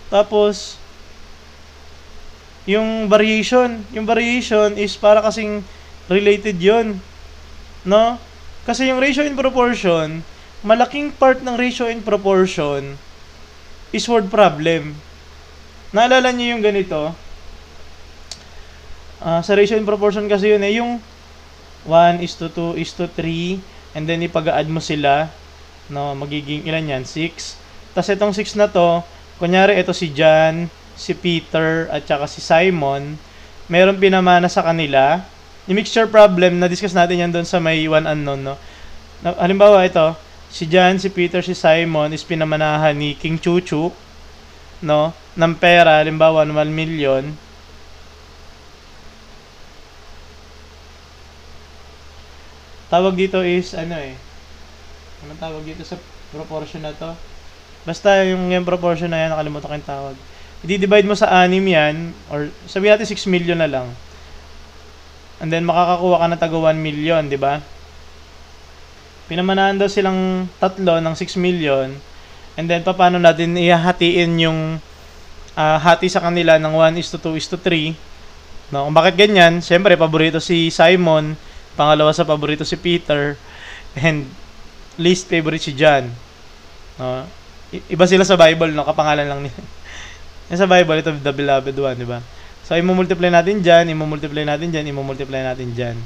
tapos yung variation is para kasing related yon, no? Kasi yung ratio in proportion, malaking part ng ratio in proportion is word problem. Naalala niyo yung ganito? Sa ratio in proportion kasi yun eh, yung 1:2:3, and then ipag-add mo sila, no, magiging ilan yan? 6. Tapos itong 6 na to, kunyari ito si John, si Peter, at saka si Simon, meron pinamana sa kanila. Yung mixture problem, na-discuss natin yan doon sa may 1 unknown, no? Halimbawa ito, si John, si Peter, si Simon is pinamanahan ni King Chuchu, no, ng pera, halimbawa 1 million. Tawag dito is anong tawag dito sa proportion na to? Basta yung proportion na yan, nakalimutan ko yung tawag. I-divide mo sa 6 yan, or sabihin natin 6 million na lang. And then makakakuha ka na taga 1 million, di ba? Pinamanahan daw silang tatlo ng 6 million. And then paano natin ihahatiin yung hati sa kanila ng 1:2:3? No, kung bakit ganyan? Siyempre, paborito si Simon, pangalawa sa paborito si Peter, and least favorite si John. No? Iba sila sa Bible, no? Kapangalan lang nila. Sa Bible, ito the beloved one, di ba? So, i-multiply natin dyan, i-multiply natin dyan, i-multiply natin dyan.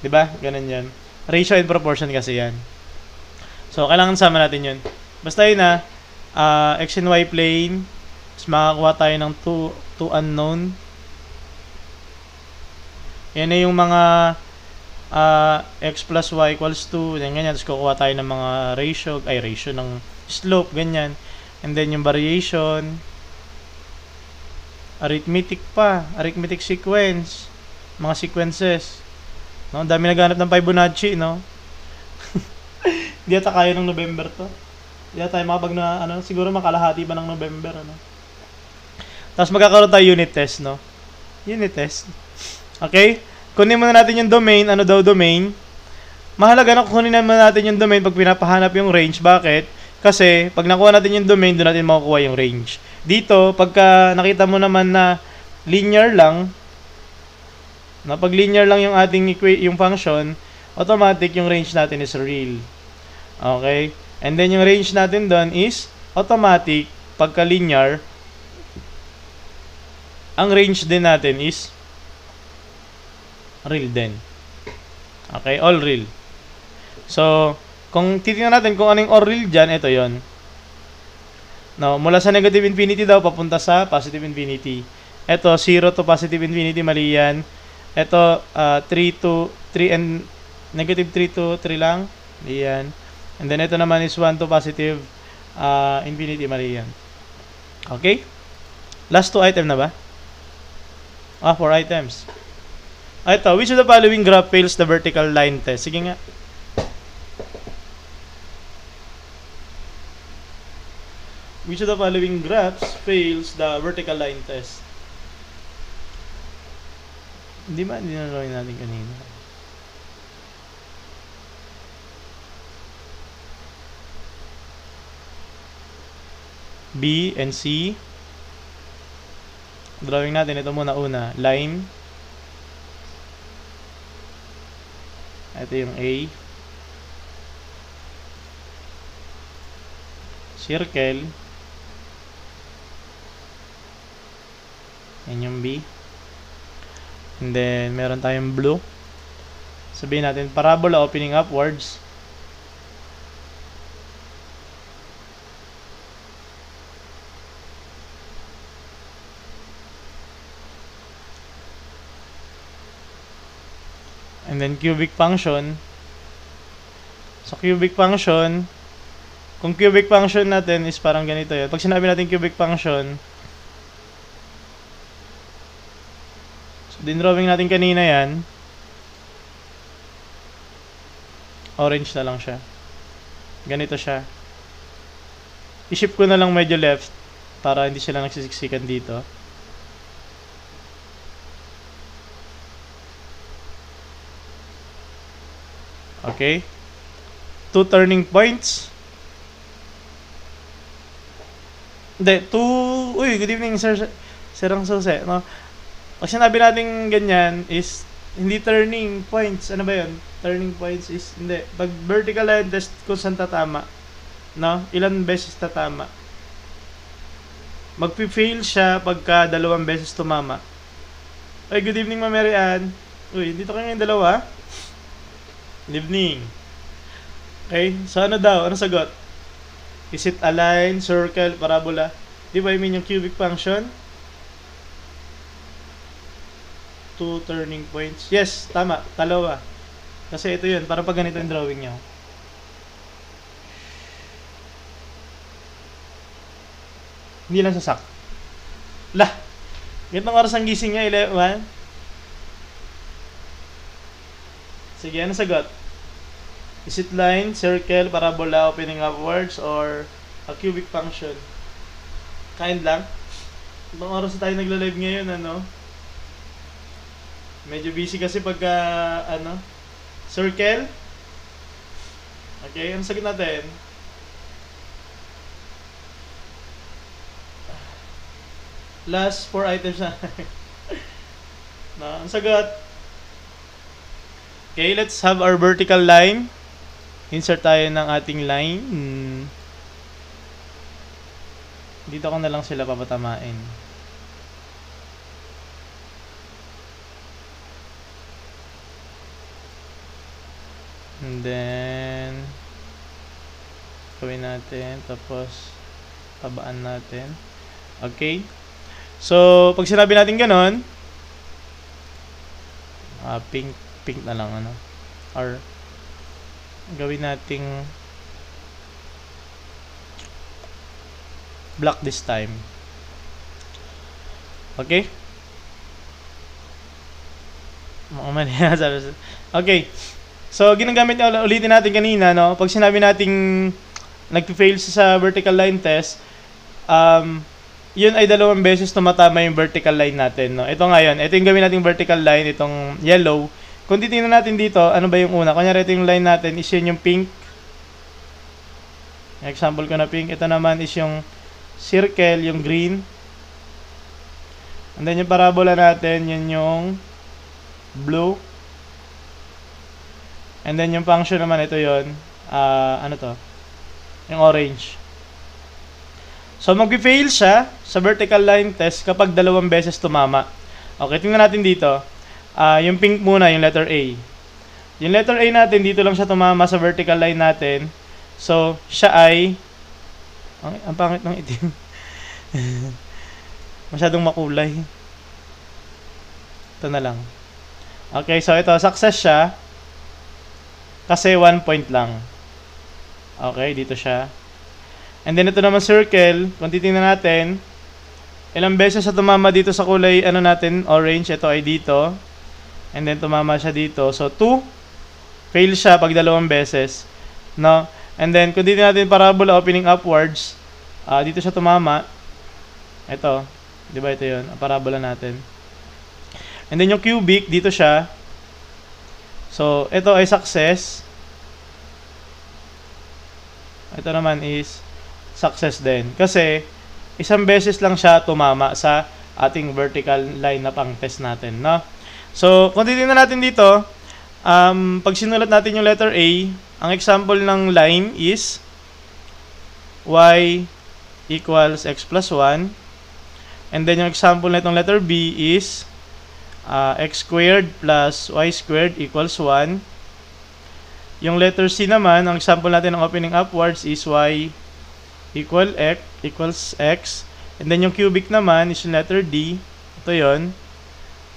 Di ba? Ganun yan. Ratio and proportion kasi yan. So, kailangan sama natin yun. Basta yun x and y plane, mas makakuha tayo ng 2 unknown. Yan na yung mga x plus y equals 2, ganyan. Tapos kukuha tayo ng mga ratio ng slope, ganyan. And then yung variation, arithmetic sequence, mga sequences. No, dami naghanap ng Fibonacci, no? Di ata kaya ng November to. Di ata tayo makapag siguro makalahati pa ng November, Tapos magkakaroon tayo unit test, no? Unit test. Okay? Kunin muna natin yung domain. Domain? Mahalaga na kunin naman natin yung domain pag pinapahanap yung range. Bakit? Kasi, pag nakuha natin yung domain, doon natin makukuha yung range. Dito, pagka nakita mo naman na linear lang, na pag linear lang yung ating yung function, automatic yung range natin is real. Okay? And then yung range natin doon is automatic, pagka linear, ang range din natin is real din. Okay? All real. So, kung titingnan natin kung anong all real dyan, ito yon. No, mula sa negative infinity daw, papunta sa positive infinity. Ito, 0 to positive infinity, mali yan. Ito, 3 to 3 and negative 3 to 3 lang. Mali yan. And then, ito naman is 1 to positive infinity, mali yan. Okay? Last 2 item na ba? 4 items. Ito, which of the following graph fails the vertical line test? Sige nga. Which of the following graphs fails the vertical line test? Hindi ba? Hindi na natin kanina. B and C. Drawing natin. Ito muna una. Line. Ito yung A. Circle. Yan yung B. And then, meron tayong blue. Sabihin natin, parabola opening upwards. And then, cubic function. Sa cubic function, kung cubic function natin is parang ganito yun. Pag sinabi natin cubic function, dinrawing natin kanina yan, orange na lang siya. Ganito siya. I-shift ko na lang medyo left para hindi sila nagsisiksikan dito. Okay. 2 turning points. Hindi, 2... Uy, good evening, Sir Sirang Sose. No? Pag sinabi natin ganyan is hindi turning points. Ano ba yun? Turning points is hindi. Pag vertical line test kung saan tatama. No? Ilan beses tatama. Magpi-fail siya pagka 2 beses tumama. Ay, good evening, Ma'am Mary Ann. Uy, dito kayo ngayon dalawa. Good evening. Okay, so ano daw? Ano sagot? Is it a line, circle, parabola? Di ba I mean yung cubic function? 2 turning points. Yes, tama. 2. Kasi ito yun. Para pag ganito yung drawing nyo. Hindi lang sasak. Lah! Ganitong oras ang gising niya, 11. Sige, ano sagot? Is it line, circle, parabola, opening upwards, or a cubic function? Kind lang. Ibang oras na tayo nagla-live ngayon, ano? Medyo busy kasi pagka, circle. Okay, ano sagot natin? Last 4 items na. No, ang sagot. Okay, let's have our vertical line. Insert tayo ng ating line. Dito ko na lang sila papatamain. And then gawin natin, tapos tabaan natin. Okay. So, pag sinabi natin ganon, pink na lang, ano, or gawin nating black this time. Okay? Okay. So, ginagamit na ulitin natin kanina, no? Pag sinabi nating nag-fail sa vertical line test, yun ay 2 beses tumatama yung vertical line natin, no? Ito ngayon, ito yung gawin nating vertical line, itong yellow. Kung titingnan natin dito, ano ba yung una? Kunyari ito yung line natin, is yun yung pink. Yung example ko na pink. Ito naman is yung circle, yung green. And then yung parabola natin, yun yung blue. And then yung function naman, ito yun. Ano to? Yung orange. So, mag-fail siya sa vertical line test kapag 2 beses tumama. Okay, tingnan natin dito. Yung pink muna, yung letter A. Yung letter A natin, dito lang siya tumama sa vertical line natin. So, siya ay... Ang pangit ng itim. Masyadong makulay. Ito na lang. Okay, so ito, success siya. Kasi 1 point lang. Okay, dito siya. And then ito naman circle. Kung titingnan natin, ilang beses siya tumama dito sa kulay, ano natin, orange. Ito ay dito. And then tumama siya dito. So, 2. Fail siya pag 2 beses. No? And then, kung titingnan natin parabola opening upwards, dito siya tumama. Ito. Di ba ito yun? Ang parabola natin. And then yung cubic, dito siya. So, ito ay success. Ito naman is success din. Kasi, isang beses lang siya tumama sa ating vertical line na pang test natin. No? So, kung titingnan natin dito, pag sinulat natin yung letter A, ang example ng line is y equals x plus 1. And then yung example na itong letter B is x squared plus y squared equals 1. Yung letter C naman, ang example natin ng opening upwards is y equals x. And then yung cubic naman is yung letter D. Ito yun.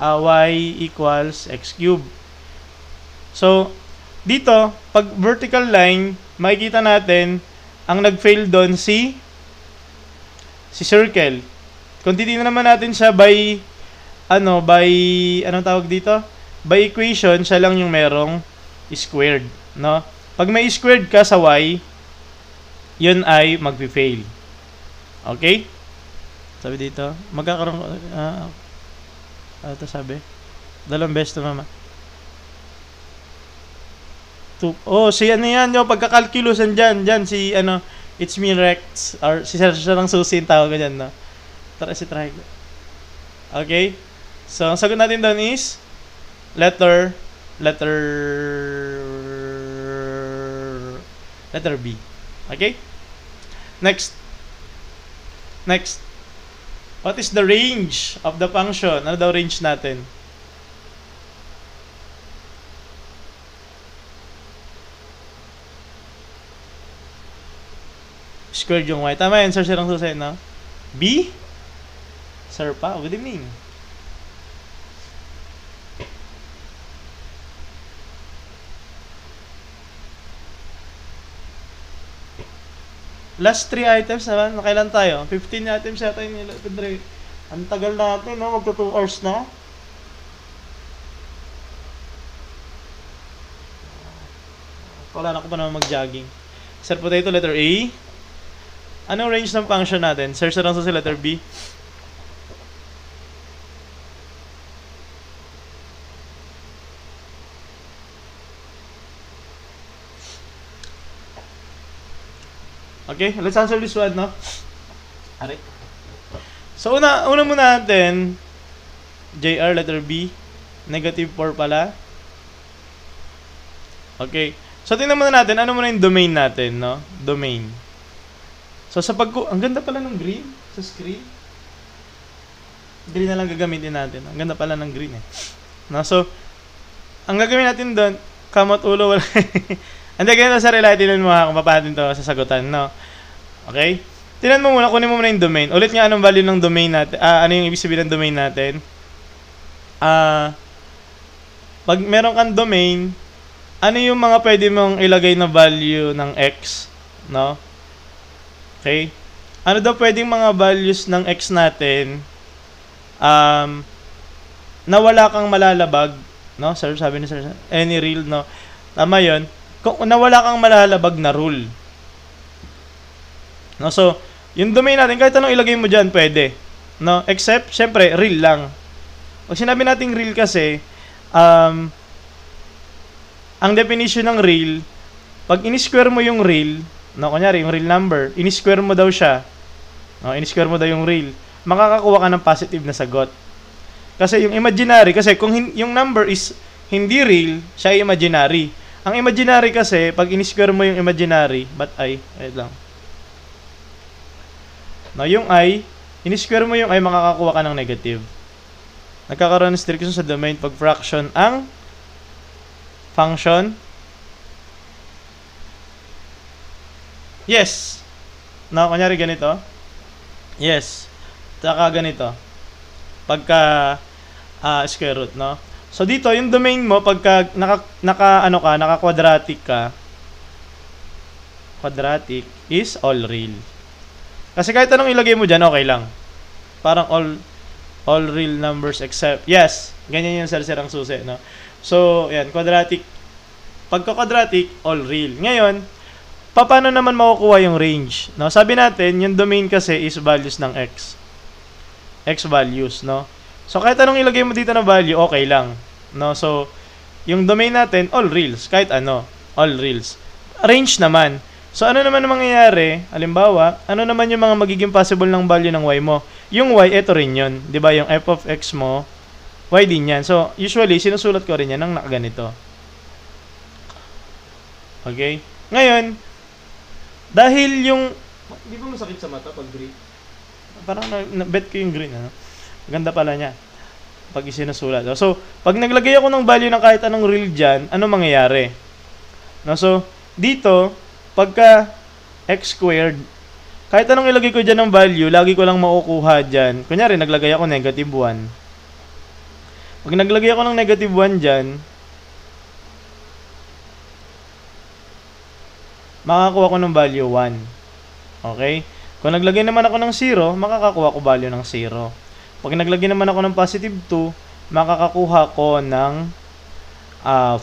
Y equals x cubed. So, dito, pag vertical line, makikita natin, ang nag-fail doon si circle. Kung titingnan naman natin siya by anong tawag dito? By equation, siya lang yung merong squared, no? Pag may squared ka sa y, yun ay magpi-fail. Okay? Sabi dito, magkakaroon ito sabi. 2 beses to mama. Si ano yan, yung pagka-calculus dyan, si it's me Rex, or si Sir ng susin, tawag ko dyan, no? Try ko. Okay? So, ang sagot natin doon is letter B. Okay? Next. What is the range of the function? Ano daw range natin? Squared yung y. Tama yan, Sir Sirang Susay, no? B? Sir pa? Good evening. Last 3 items naman. Kailan tayo? 15 items yata yung nilapid. Ang tagal natin, no? Magto 2 hours na. Wala na ko pa naman mag-jogging. Sir Potato, letter A. Anong range ng function natin? Search na lang sa letter B. Okay, let's answer this one, no? Ari. So, una muna natin, JR, letter B. Negative 4 pala. Okay. So, tingnan muna natin, ano muna yung domain natin, no? Domain. So, ang ganda pala ng green sa screen. Green na lang gagamitin natin. Ang ganda pala ng green, eh. No? So, ang gagawin natin doon, kamot ulo, wala. Hindi, ganito sa relay, tinan mo kung papatin to sa sagutan, no? Okay? Tinan mo muna, kunin mo muna yung domain. Ulit nga, anong value ng domain natin? Ano yung ibig sabihin ng domain natin? Pag meron kang domain, ano yung mga pwede mong ilagay na value ng x, no? Okay? Ano daw pwedeng mga values ng x natin na wala kang malalabag, no? Sir, sabi ni Sir, any real, no? Tama yun. Kung nawala kang malalabag na rule. No, so, yung domain natin, kahit anong ilagay mo dyan, pwede. No? Except, syempre, real lang. Pag sinabi nating real kasi, ang definition ng real, pag in-square mo yung real, No, kunyari, yung real number, in-square mo daw siya. No, in-square mo daw yung real. Makakakuha ka ng positive na sagot. Kasi yung imaginary, kasi kung yung number is hindi real, siya ay imaginary. Ang imaginary kasi, pag in-square mo yung imaginary, wait lang. No, yung I, in-square mo yung I, makakakuha ka ng negative. Nagkakaroon ng restriction sa domain pag fraction ang function. Yes. No, kunyari ganito. Yes. Saka ganito. Pagka square root, no? So dito, yung domain mo pagka naka-quadratic ka, quadratic is all real. Kasi kahit anong ilagay mo diyan, okay lang. Parang all real numbers except, yes, ganyan yung sarsirang susi, no? So, yan, quadratic. Pagka quadratic, all real. Ngayon, paano naman makukuha yung range? No? Sabi natin, yung domain kasi is values ng x. X values, no? So, kahit anong ilagay mo dito na value, okay lang. No? So, yung domain natin, all reals. Kahit ano, all reals. Range naman. So, ano naman ang mangyayari? Halimbawa, ano naman yung mga magiging possible ng value ng y mo? Yung y, ito rin yun. Diba? Yung f of x mo, y din yan. So, usually, sinusulat ko rin yan ng nakaganito. Okay? Ngayon, dahil yung... Di ba masakit sa mata pag green? Parang na-bet ko yung green, ano? Ganda pala niya. Pag isinusulat. So, pag naglagay ako ng value ng kahit anong real dyan, ano mangyayari? No? So, dito, pagka x squared, kahit anong ilagay ko dyan ng value, lagi ko lang makukuha dyan. Kunyari, naglagay ako negative 1. Pag naglagay ako ng negative 1 dyan, makakakuha ko ng value 1. Okay? Kung naglagay naman ako ng 0, makakakuha ko value ng 0. Pag naglagay naman ako ng positive 2, makakakuha ko ng 4.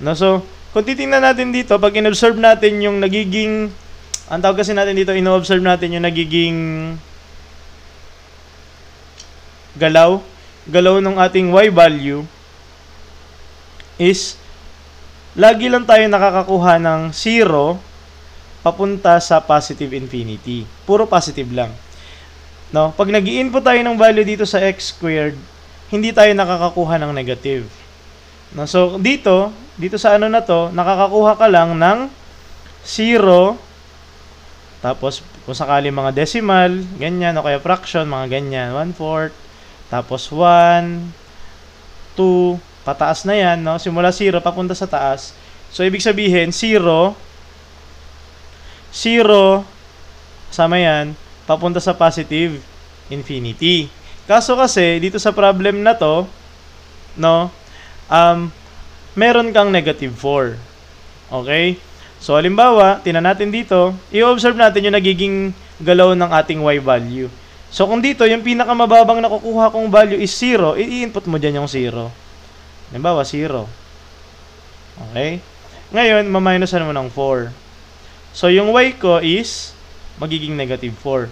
No? So, kung titingnan natin dito, pag in-observe natin yung nagiging, ang tawag kasi natin dito, in-observe natin yung nagiging galaw ng ating y value is lagi lang tayo nakakakuha ng 0 papunta sa positive infinity. Puro positive lang. No? Pag nag-i-input tayo ng value dito sa x squared, hindi tayo nakakakuha ng negative. No? So, dito sa ano na to, nakakakuha ka lang ng 0, tapos kung sakali mga decimal, ganyan, o kaya fraction, mga ganyan, 1/4, tapos 1, 2, pataas na yan, no? Simula 0, papunta sa taas. So, ibig sabihin, 0, kasama yan, papunta sa positive infinity. Kaso kasi, dito sa problem na to, no, meron kang negative 4. Okay? So, halimbawa, tinan natin dito, i-observe natin yung nagiging galaw ng ating y value. So, kung dito, yung pinakamababang nakukuha kong value is 0, i-input mo dyan yung 0. Halimbawa, 0. Okay? Ngayon, maminusan mo ng 4. So, yung y ko is magiging negative 4.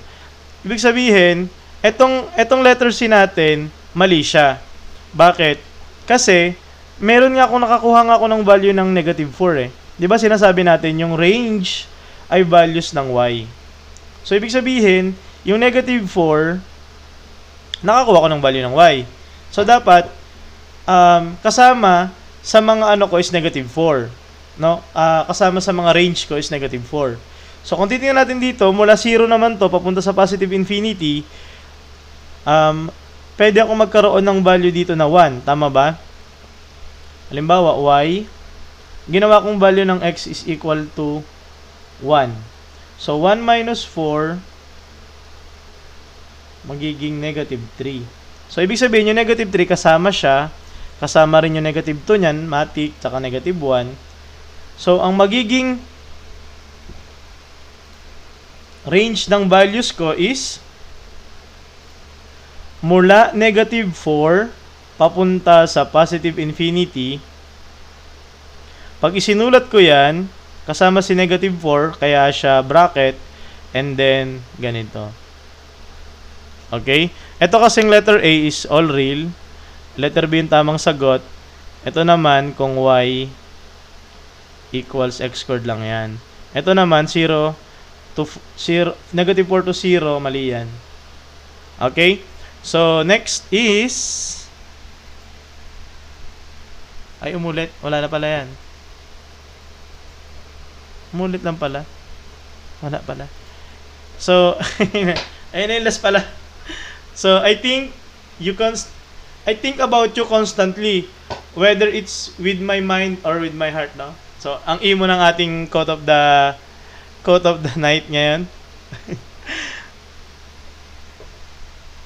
Ibig sabihin, etong letter C natin, mali siya. Bakit? Kasi, meron nga akong nakakuha nga ako ng value ng negative 4 eh. Di ba sinasabi natin, yung range ay values ng y. So, ibig sabihin, yung negative 4, nakakuha ko ng value ng y. So, dapat, kasama sa mga ano ko is negative 4. No? Kasama sa mga range ko is negative 4. So, kung titingnan natin dito, mula 0 naman to, papunta sa positive infinity, pwede ako magkaroon ng value dito na 1. Tama ba? Halimbawa, y, ginawa kong value ng x is equal to 1. So, 1 minus 4, magiging negative 3. So, ibig sabihin, yung negative 3, kasama rin yung negative 2 nyan, matik, tsaka negative 1. So, ang magiging range ng values ko is mula negative 4 papunta sa positive infinity. Pag isinulat ko yan, kasama si negative 4, kaya siya bracket, and then ganito. Okay? Ito kasing letter A is all real. Letter B yung tamang sagot. Ito naman, kung y equals x squared lang yan. Ito naman, 0 to 0, negative 4 to 0, mali yan. Okay? So, next is... Ay, umulit. Wala na pala yan. Umulit lang pala. Wala pala. So, ayun na yung last pala. So, I think about you constantly, whether it's with my mind or with my heart, no? So, ang imo ng ating quote of the night ngayon. Mali.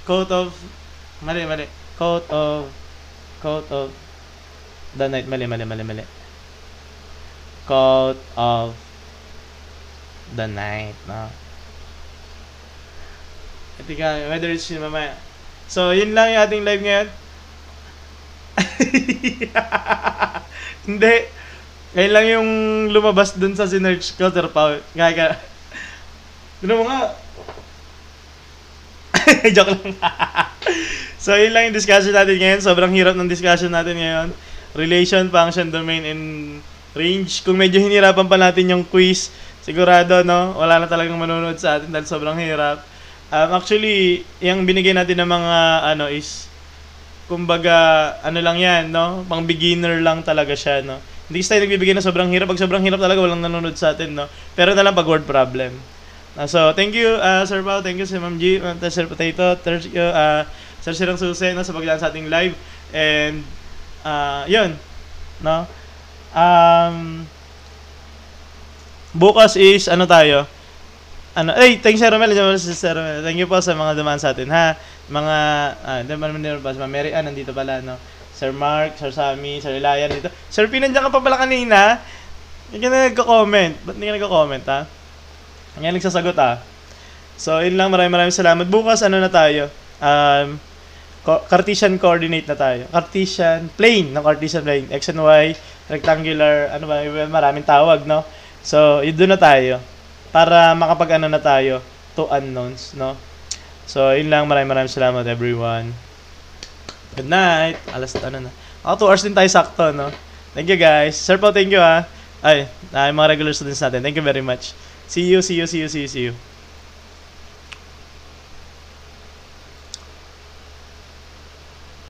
Quote of the night. Mali. Quote of the night, no? Tika, whether it's yun mamaya. So, yun lang yung ating live ngayon. Hindi. Ngayon lang yung lumabas dun sa sinerch ko, Sir Pao. Kaya. Doon mo nga. Joke lang. So, yun lang yung discussion natin ngayon. Sobrang hirap ng discussion natin ngayon. Relation, function, domain, and range. Kung medyo hinirapan pa natin yung quiz, sigurado, no? Wala na talagang manonood sa atin dahil sobrang hirap. Actually, yung binigay natin ng mga, is, kumbaga, lang yan, no? Pang beginner lang talaga siya, no? Hindi tayo nagbibigay na sobrang hirap. Pag sobrang hirap talaga, walang nanonood sa atin, no? Pero na lang pag word problem. So, thank you, Sir Pao. Thank you, Sir Ma'am G. Sir Potato. Thank you, Sir Sirang Susi, no? Sa paglaan sa ating live. And, yun, no? Bukas is, tayo? Thank you, Sir Romel. Sir Romel. Thank you po sa mga dumaan sa atin, ha? Mga, Mary Ann, nandito pala, no? Sir Mark, Sir Sammy, Sir Elian, dito. Sir P, nandiyan ka pa pala kanina. Hindi ka na nagko-comment. Ba't hindi ka nagko-comment, ha? Ngayon nagsasagot, ha? So, yun lang. Maraming salamat. Bukas, na tayo? Cartesian coordinate na tayo. Cartesian plane, no? Cartesian plane. X and Y, rectangular, maraming tawag, no? So, yun doon na tayo. Para makapag na tayo to unknowns, no? So, yun lang. Maraming salamat, everyone. Good night. Alas, na. 2 hours din tayo sakto, no? Thank you, guys. Sir Pao, thank you, ha? Ay, mga regular students natin. Thank you very much. See you.